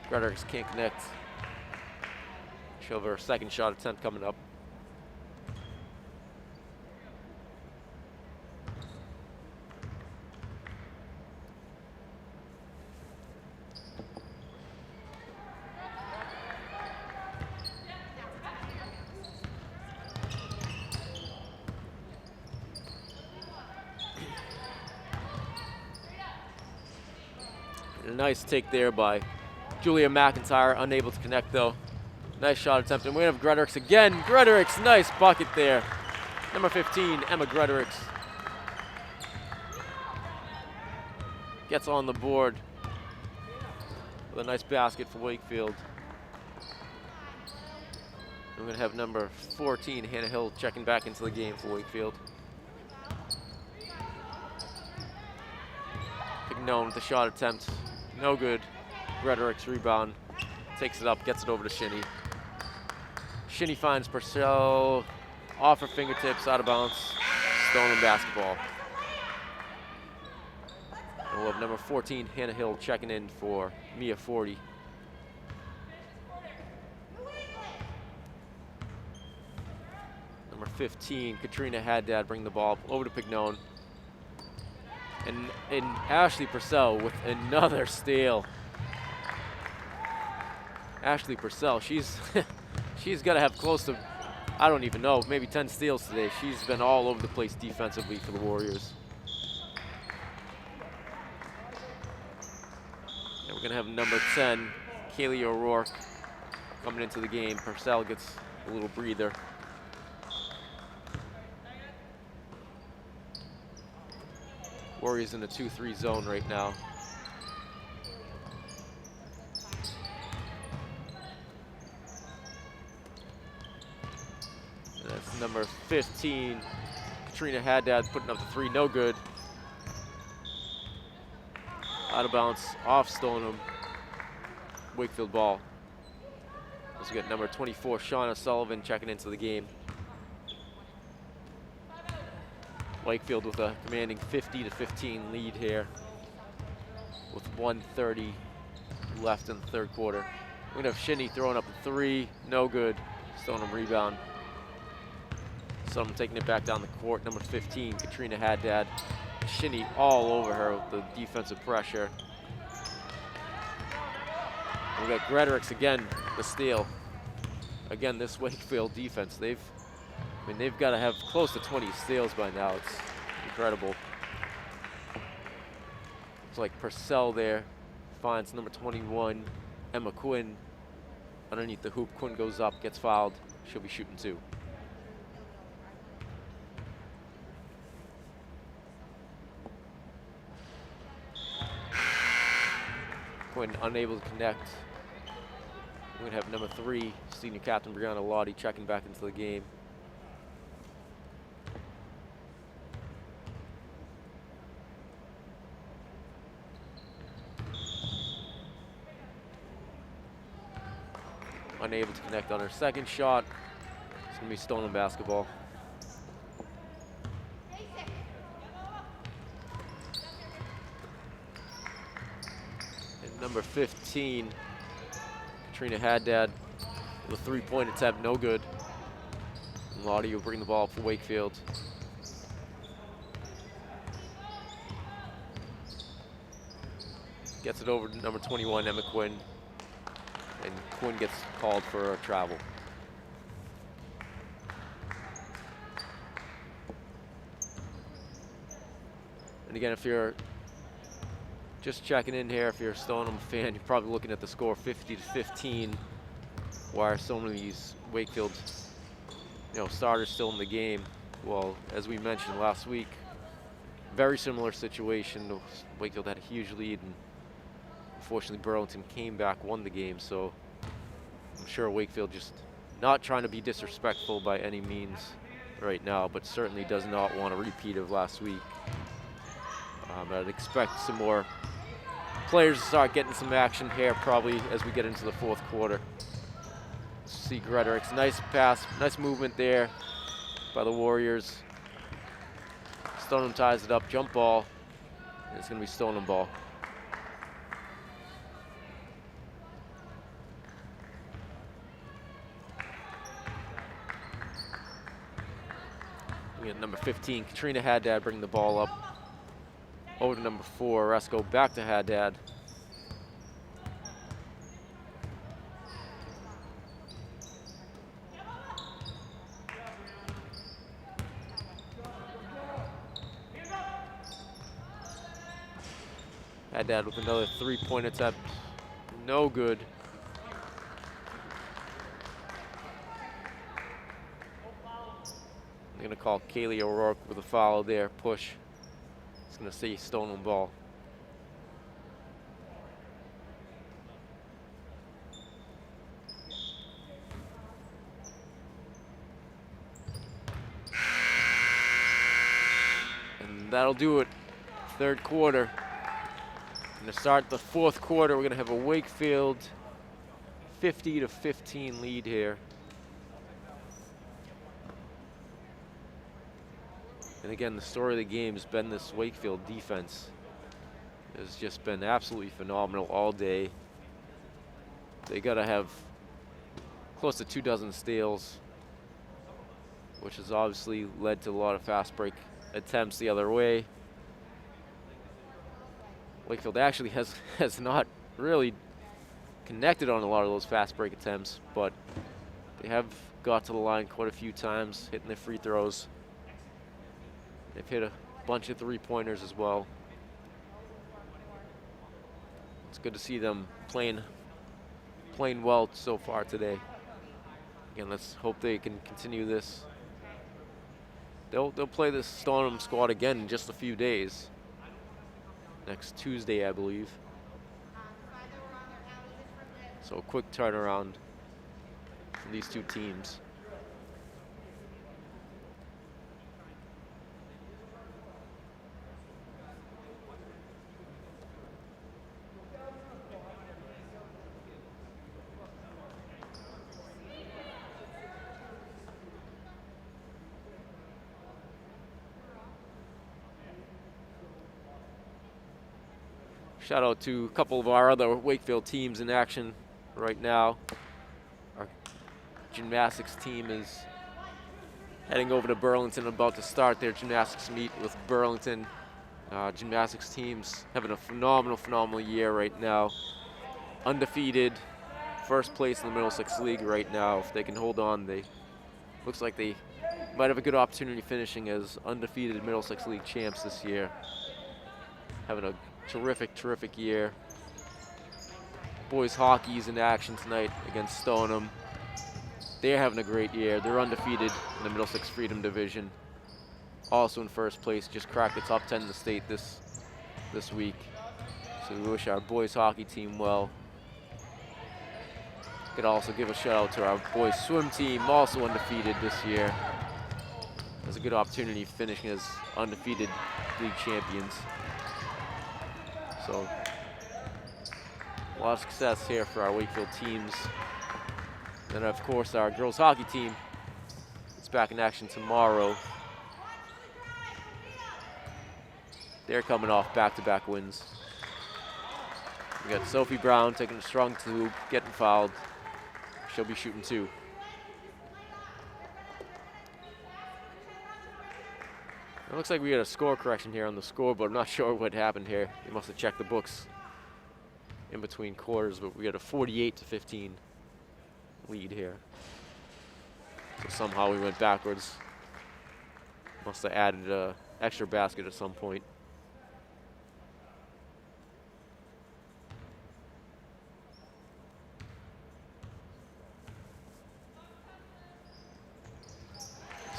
S2: Gretarix can't connect. She'll have her second shot attempt coming up. A nice take there by Julia McIntyre, unable to connect though. Nice shot attempt, and we have Gretarix again. Gretarix, nice bucket there. Number 15, Emma Gretarix. Gets on the board with a nice basket for Wakefield. We're gonna have number 14, Hannah Hill, checking back into the game for Wakefield. Pignon with the shot attempt, no good. Gretarix rebound, takes it up, gets it over to Shinny. Shinny finds Purcell off her fingertips, out of bounds. Stoneham basketball. And we'll have number 14, Hannah Hill, checking in for Mia 40. Number 15, Katrina Haddad, bring the ball over to Pignon. And Ashley Purcell with another steal. Ashley Purcell, she's she's got to have close to, I don't even know, maybe 10 steals today. She's been all over the place defensively for the Warriors. And we're going to have number 10, Kaylee O'Rourke, coming into the game. Purcell gets a little breather. Warriors in the 2-3 zone right now. And that's number 15, Katrina Haddad, putting up the three, no good. Out of bounds, off Stoneham. Wakefield ball. Let's get number 24, Shauna Sullivan, checking into the game. Wakefield with a commanding 50-15 lead here with 1:30 left in the third quarter. We're gonna have Shinny throwing up a three, no good. Stoneham rebound. Stoneham taking it back down the court. Number 15, Katrina Haddad. Shinny all over her with the defensive pressure. And we got Gretarix again, the steal. Again, this Wakefield defense, they've got to have close to 20 steals by now. It's incredible. It's like Purcell there finds number 21, Emma Quinn, underneath the hoop. Quinn goes up, gets fouled. She'll be shooting two. Quinn unable to connect. We're going to have number 3, senior captain Brianna Lottie, checking back into the game. Unable to connect on her second shot. It's going to be Stoneham basketball. And number 15, Katrina Haddad, with a three-point attempt, no good. And Lottie will bring the ball up for Wakefield. Gets it over to number 21, Emma Quinn. And Quinn gets called for a travel. And again, if you're just checking in here, if you're a Stoneham fan, you're probably looking at the score 50-15, why so many of these Wakefield, starters still in the game. Well, as we mentioned last week, very similar situation. Wakefield had a huge lead, and unfortunately Burlington came back, won the game. So I'm sure Wakefield just not trying to be disrespectful by any means right now, but certainly does not want a repeat of last week. I'd expect some more players to start getting some action here probably as we get into the fourth quarter. See Gretarix, nice pass, nice movement there by the Warriors. Stoneham ties it up, jump ball, and it's going to be Stoneham ball. Get number 15, Katrina Haddad, bring the ball up. Over to number 4, Resco, back to Haddad. Haddad with another 3-point attempt. No good. They're going to call Kaylee O'Rourke with a foul there, push. It's going to say Stoneham ball. And that'll do it. Third quarter. And to start the fourth quarter, we're going to have a Wakefield 50-15 lead here. And again, the story of the game has been this Wakefield defense. Has just been absolutely phenomenal all day. They got to have close to 24 steals, which has obviously led to a lot of fast break attempts the other way. Wakefield actually has not really connected on a lot of those fast break attempts, but they have got to the line quite a few times, hitting their free throws. They've hit a bunch of 3-pointers as well. It's good to see them playing well so far today. Again, let's hope they can continue this. They'll play this Stoneham squad again in just a few days. Next Tuesday, I believe. So a quick turnaround for these two teams. Shout out to a couple of our other Wakefield teams in action right now. Our gymnastics team is heading over to Burlington, about to start their gymnastics meet with Burlington. Gymnastics team's having a phenomenal year right now. Undefeated, first place in the Middlesex League right now. If they can hold on, looks like they might have a good opportunity finishing as undefeated Middlesex League champs this year. Having a terrific year. Boys hockey's in action tonight against Stoneham. They're having a great year. They're undefeated in the Middlesex Freedom Division. Also in first place, just cracked the top 10 in the state this week. So we wish our boys hockey team well. Could also give a shout out to our boys swim team, also undefeated this year. Has a good opportunity finishing as undefeated league champions. So, a lot of success here for our Wakefield teams. And of course, our girls hockey team is back in action tomorrow. They're coming off back-to-back wins. We got Sophie Brown taking a strong two, getting fouled. She'll be shooting 2. It looks like we got a score correction here on the scoreboard. I'm not sure what happened here. They must have checked the books in between quarters, but we got a 48-15 lead here. So somehow we went backwards. Must have added an extra basket at some point.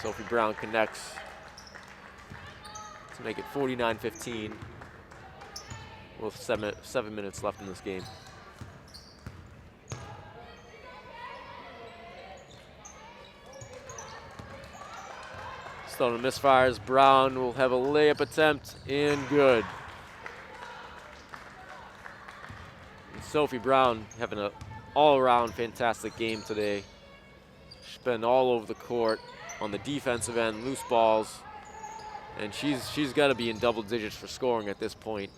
S2: Sophie Brown connects to make it 49-15 with 7 minutes left in this game. Stoneham misfires. Brown will have a layup attempt and good. And Sophie Brown having an all-around fantastic game today. She's been all over the court on the defensive end, loose balls. And she's got to be in double digits for scoring at this point.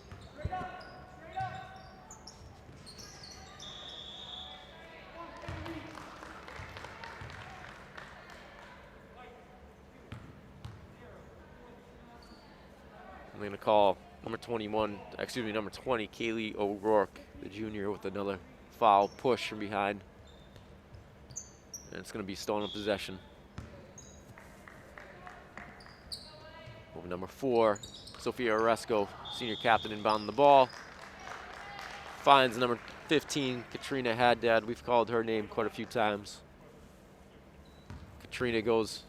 S2: I'm going to call number 20, Kaylee O'Rourke, the junior, with another foul push from behind. And it's going to be Stoneham possession. Over number 4, Sophia Oresco, senior captain, inbounding the ball. Finds number 15, Katrina Haddad. We've called her name quite a few times. Katrina goes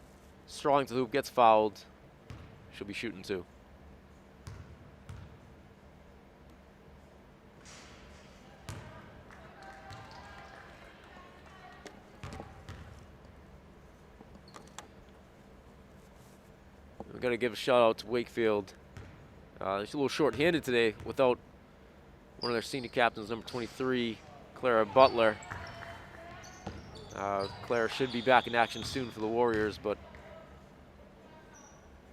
S2: strong to the hoop, gets fouled. She'll be shooting 2. We're going to give a shout out to Wakefield. They're a little short-handed today without one of their senior captains, number 23, Clara Butler. Clara should be back in action soon for the Warriors, but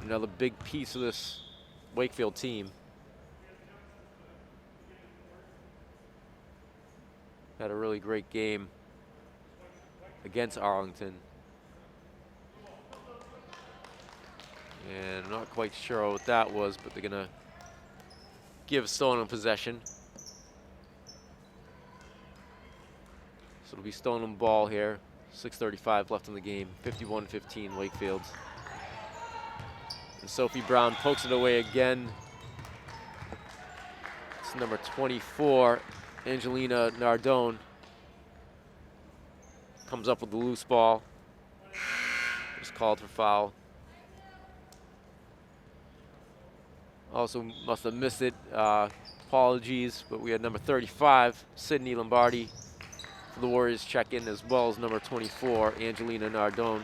S2: another big piece of this Wakefield team. Had a really great game against Arlington. And I'm not quite sure what that was, but they're going to give Stoneham possession. So it'll be Stoneham ball here. 6:35 left in the game. 51-15 Wakefield. And Sophie Brown pokes it away again. It's number 24, Angelina Nardone. Comes up with the loose ball. Just called for foul. Also must have missed it. Apologies, but we had number 35, Sydney Lombardi, for the Warriors check in, as well as number 24, Angelina Nardone.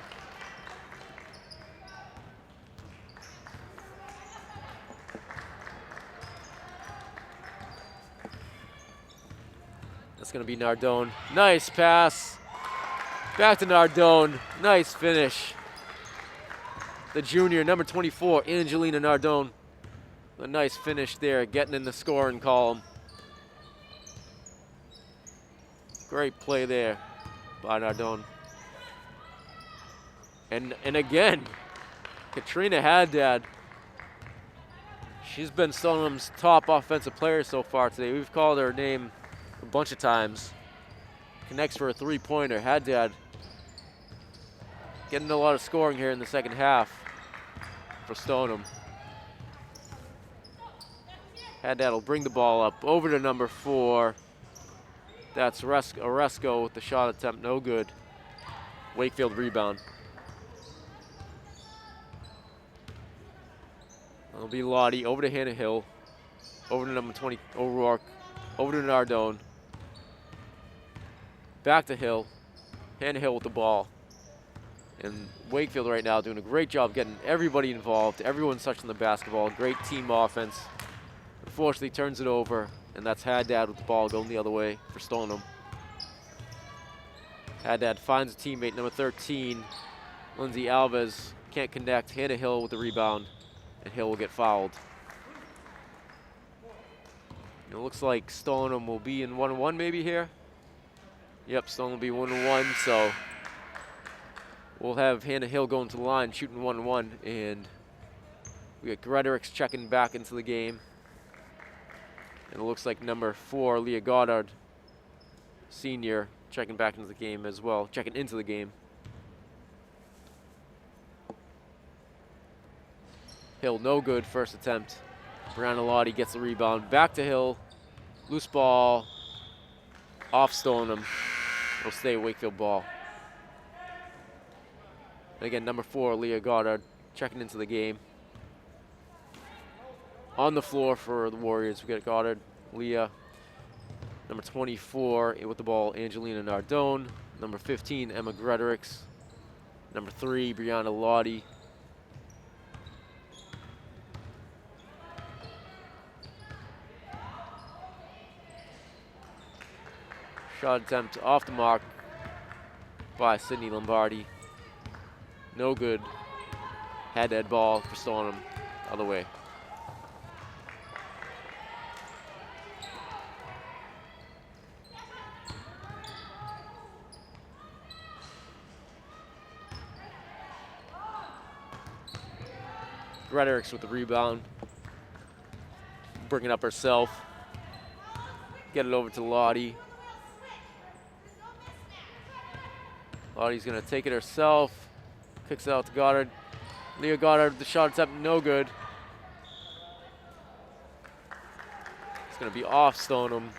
S2: That's going to be Nardone. Nice pass. Back to Nardone. Nice finish. The junior, number 24, Angelina Nardone. A nice finish there, getting in the scoring column. Great play there by Nardone. And again, Katrina Haddad. She's been Stoneham's top offensive player so far today. We've called her name a bunch of times. Connects for a 3-pointer. Haddad getting a lot of scoring here in the second half for Stoneham. Haddad will bring the ball up over to number 4. That's Oresco with the shot attempt, no good. Wakefield rebound. It'll be Lottie over to Hannah Hill, over to number 20 O'Rourke, over to Nardone. Back to Hill. Hannah Hill with the ball. And Wakefield right now doing a great job getting everybody involved. Everyone's touching the basketball. Great team offense. Unfortunately, turns it over, and that's Haddad with the ball going the other way for Stoneham. Haddad finds a teammate, number 13, Lindsay Alves. Can't connect. Hannah Hill with the rebound, and Hill will get fouled. And it looks like Stoneham will be in 1-1 maybe here. Yep, Stoneham will be 1-1, so we'll have Hannah Hill going to the line, shooting 1-1, and we got Gretorix checking back into the game. And it looks like number 4, Leah Goddard, senior, checking back into the game as well, checking into the game. Hill, no good, first attempt. Brianna Lottie gets the rebound, back to Hill. Loose ball, off Stoneham. It'll stay Wakefield ball. And again, number 4, Leah Goddard, checking into the game. On the floor for the Warriors, we got Goddard, Leah. Number 24 with the ball, Angelina Nardone. Number 15, Emma Gretorix. Number 3, Brianna Lottie. Shot attempt off the mark by Sydney Lombardi. No good. Haddad ball for Stoneham, other way. Gretorix with the rebound. bring it up herself. Get it over to Lottie. Lottie's gonna take it herself. Kicks it out to Goddard. Leah Goddard, the shot attempt, no good. It's gonna be off Stoneham.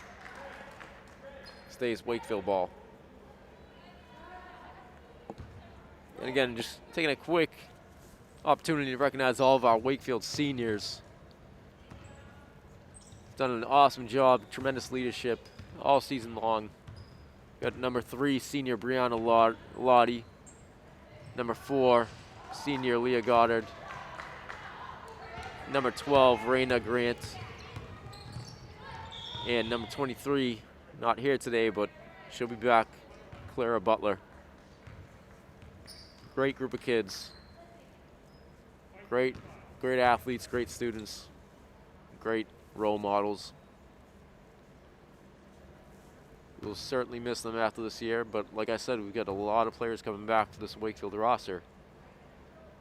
S2: Stays Wakefield ball. And again, just taking a quick opportunity to recognize all of our Wakefield seniors. Done an awesome job, tremendous leadership all season long. Got number 3, senior Brianna Lottie. Number 4, senior Leah Goddard. Number 12, Raina Grant. And number 23, not here today, but she'll be back, Clara Butler. Great group of kids. Great athletes, great students, great role models. We'll certainly miss them after this year, but like I said, we've got a lot of players coming back to this Wakefield roster.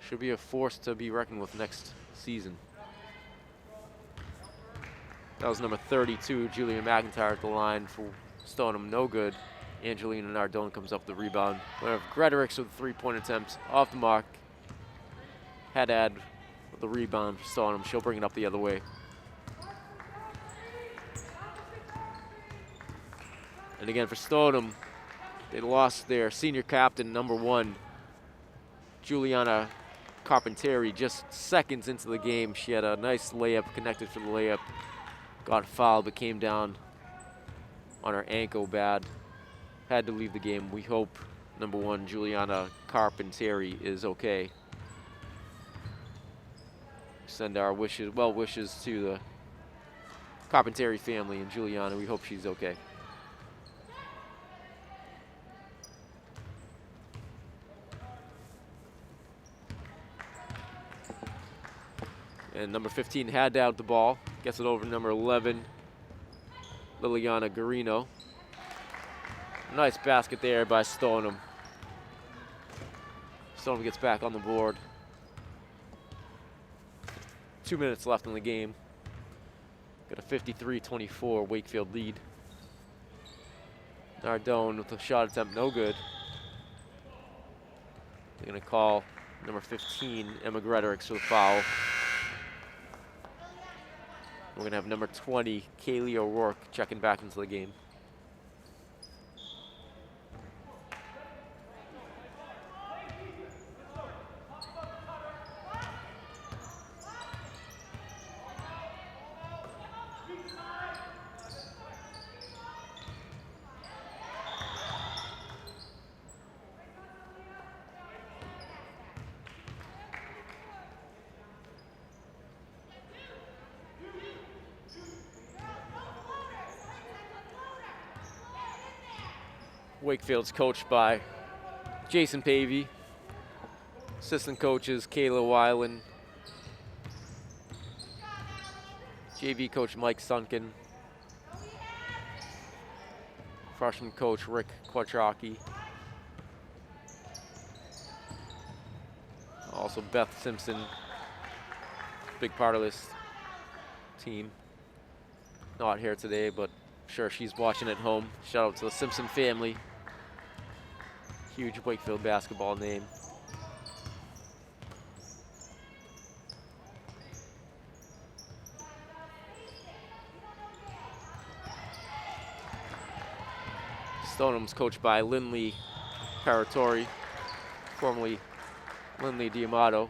S2: Should be a force to be reckoned with next season. That was number 32, Julia McIntyre at the line for Stoneham, no good. Angelina Nardone comes up with the rebound. We have Gretorix with a 3-point attempt, off the mark. Haddad with the rebound for Stoneham. She'll bring it up the other way. And again for Stoneham, they lost their senior captain, number 1, Juliana Carpentieri, just seconds into the game. She had a nice layup, connected for the layup, got fouled, but came down on her ankle bad. Had to leave the game. We hope number 1, Juliana Carpentieri, is okay. Send our well wishes to the Carpentieri family and Juliana. We hope she's okay. And number 15 had down the ball. Gets it over to number 11, Liliana Garino. Nice basket there by Stoneham. Stoneham gets back on the board. 2 minutes left in the game. Got a 53-24 Wakefield lead. Nardone with a shot attempt, no good. They're gonna call number 15, Emma Gretorix, for the foul. We're gonna have number 20, Kaylee O'Rourke, checking back into the game. Wakefield's coached by Jason Pavey. Assistant coaches Kayla Weiland. JV coach Mike Sunken. Freshman coach Rick Quattrocki. Also Beth Simpson, big part of this team. Not here today, but I'm sure she's watching at home. Shout out to the Simpson family. Huge Wakefield basketball name. Stoneham's coached by Lindley Paratori, formerly Lindley Diamato.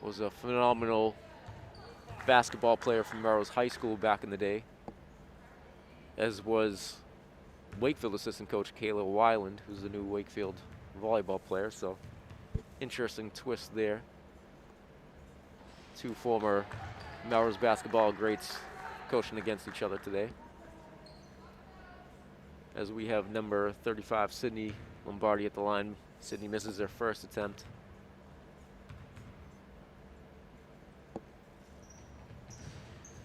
S2: Was a phenomenal basketball player from Melrose High School back in the day, as was Wakefield assistant coach Kayla Weiland, who's the new Wakefield volleyball player. So interesting twist there. Two former Melrose basketball greats coaching against each other today. As we have number 35, Sydney Lombardi at the line. Sydney misses their first attempt.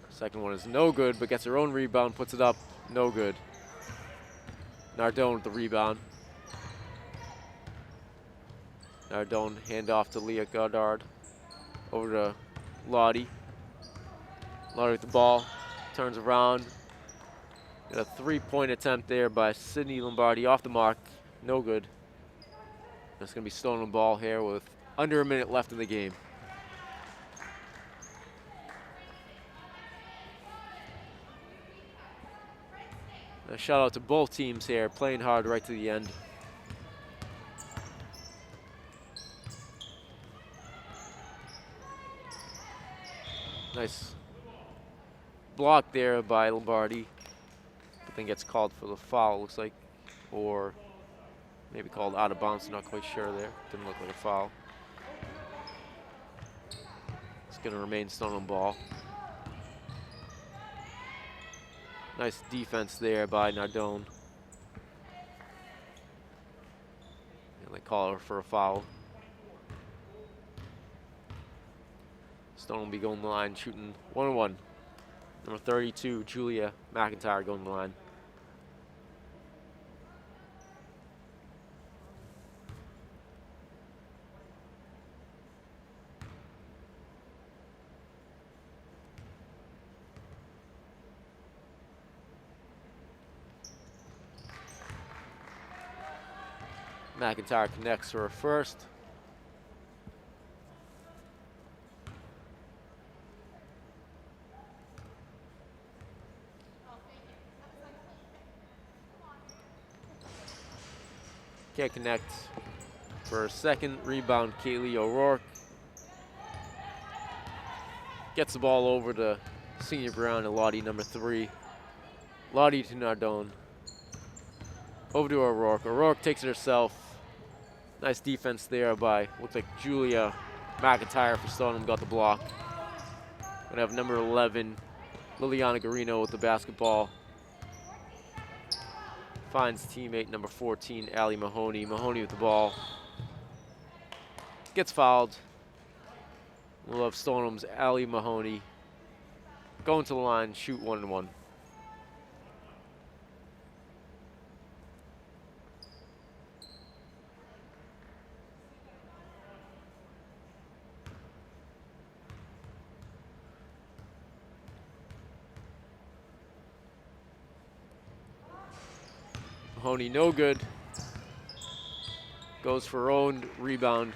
S2: Second one is no good, but gets her own rebound, puts it up, no good. Nardone with the rebound. Nardone hand off to Leah Goddard. Over to Lottie. Lottie with the ball, turns around. Got a 3-point attempt there by Sydney Lombardi off the mark. No good. It's going to be Stoneham ball here with under a minute left in the game. A shout out to both teams here, playing hard right to the end. Nice block there by Lombardi, but then gets called for the foul, looks like, or maybe called out of bounds, not quite sure there. Didn't look like a foul. It's going to remain Stoneham ball. Nice defense there by Nardone. And they call her for a foul. Stoneham will be going to the line, shooting 1-1. Number 32, Julia McIntyre, going to the line. McIntyre connects for her first. Can't connect for a second. Rebound, Kaylee O'Rourke. Gets the ball over to Senior Brown and Lottie, number 3. Lottie to Nardone. Over to O'Rourke. O'Rourke takes it herself. Nice defense there by, looks like Julia McIntyre for Stoneham, got the block. Gonna have number 11, Liliana Garino with the basketball. Finds teammate number 14, Allie Mahoney. Mahoney with the ball. Gets fouled. We'll have Stoneham's Allie Mahoney going to the line, shoot 1-1. Mahoney no good. Goes for her own rebound.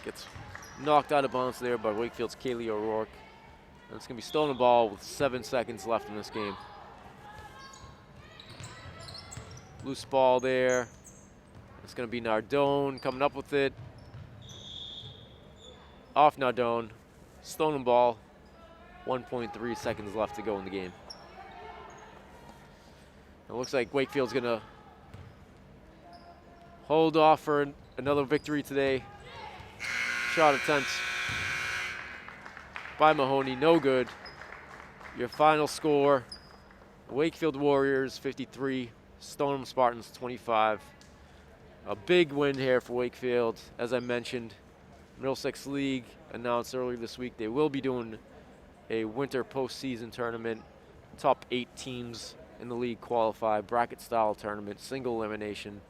S2: Gets knocked out of bounds there by Wakefield's Kaylee O'Rourke. And it's going to be Stoneham ball with 7 seconds left in this game. Loose ball there. It's going to be Nardone coming up with it. Off Nardone. Stoneham ball. 1.3 seconds left to go in the game. It looks like Wakefield's going to hold off for another victory today. Shot attempt by Mahoney, no good. Your final score, Wakefield Warriors 53, Stoneham Spartans 25. A big win here for Wakefield. As I mentioned, Middlesex League announced earlier this week they will be doing a winter postseason tournament. Top 8 teams in the league qualify, bracket style tournament, single elimination.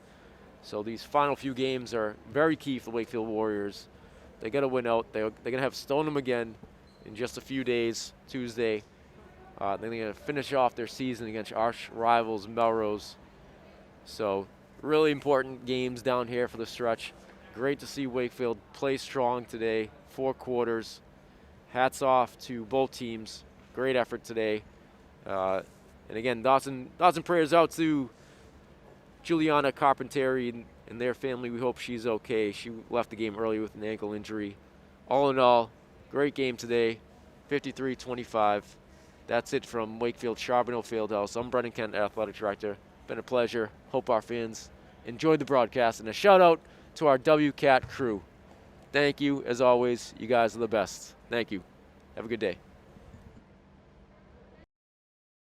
S2: So these final few games are very key for the Wakefield Warriors. They got to win out. They're going to have Stoneham again in just a few days, Tuesday. They're going to finish off their season against arch rivals Melrose. So really important games down here for the stretch. Great to see Wakefield play strong today, 4 quarters. Hats off to both teams. Great effort today. And again, thoughts and prayers out to Juliana Carpenteri and their family. We hope she's okay. She left the game early with an ankle injury. All in all, great game today, 53-25. That's it from Wakefield Charbonneau Fieldhouse. I'm Brendan Kent, Athletic Director. Been a pleasure. Hope our fans enjoyed the broadcast. And a shout out to our WCAT crew. Thank you, as always. You guys are the best. Thank you. Have a good day.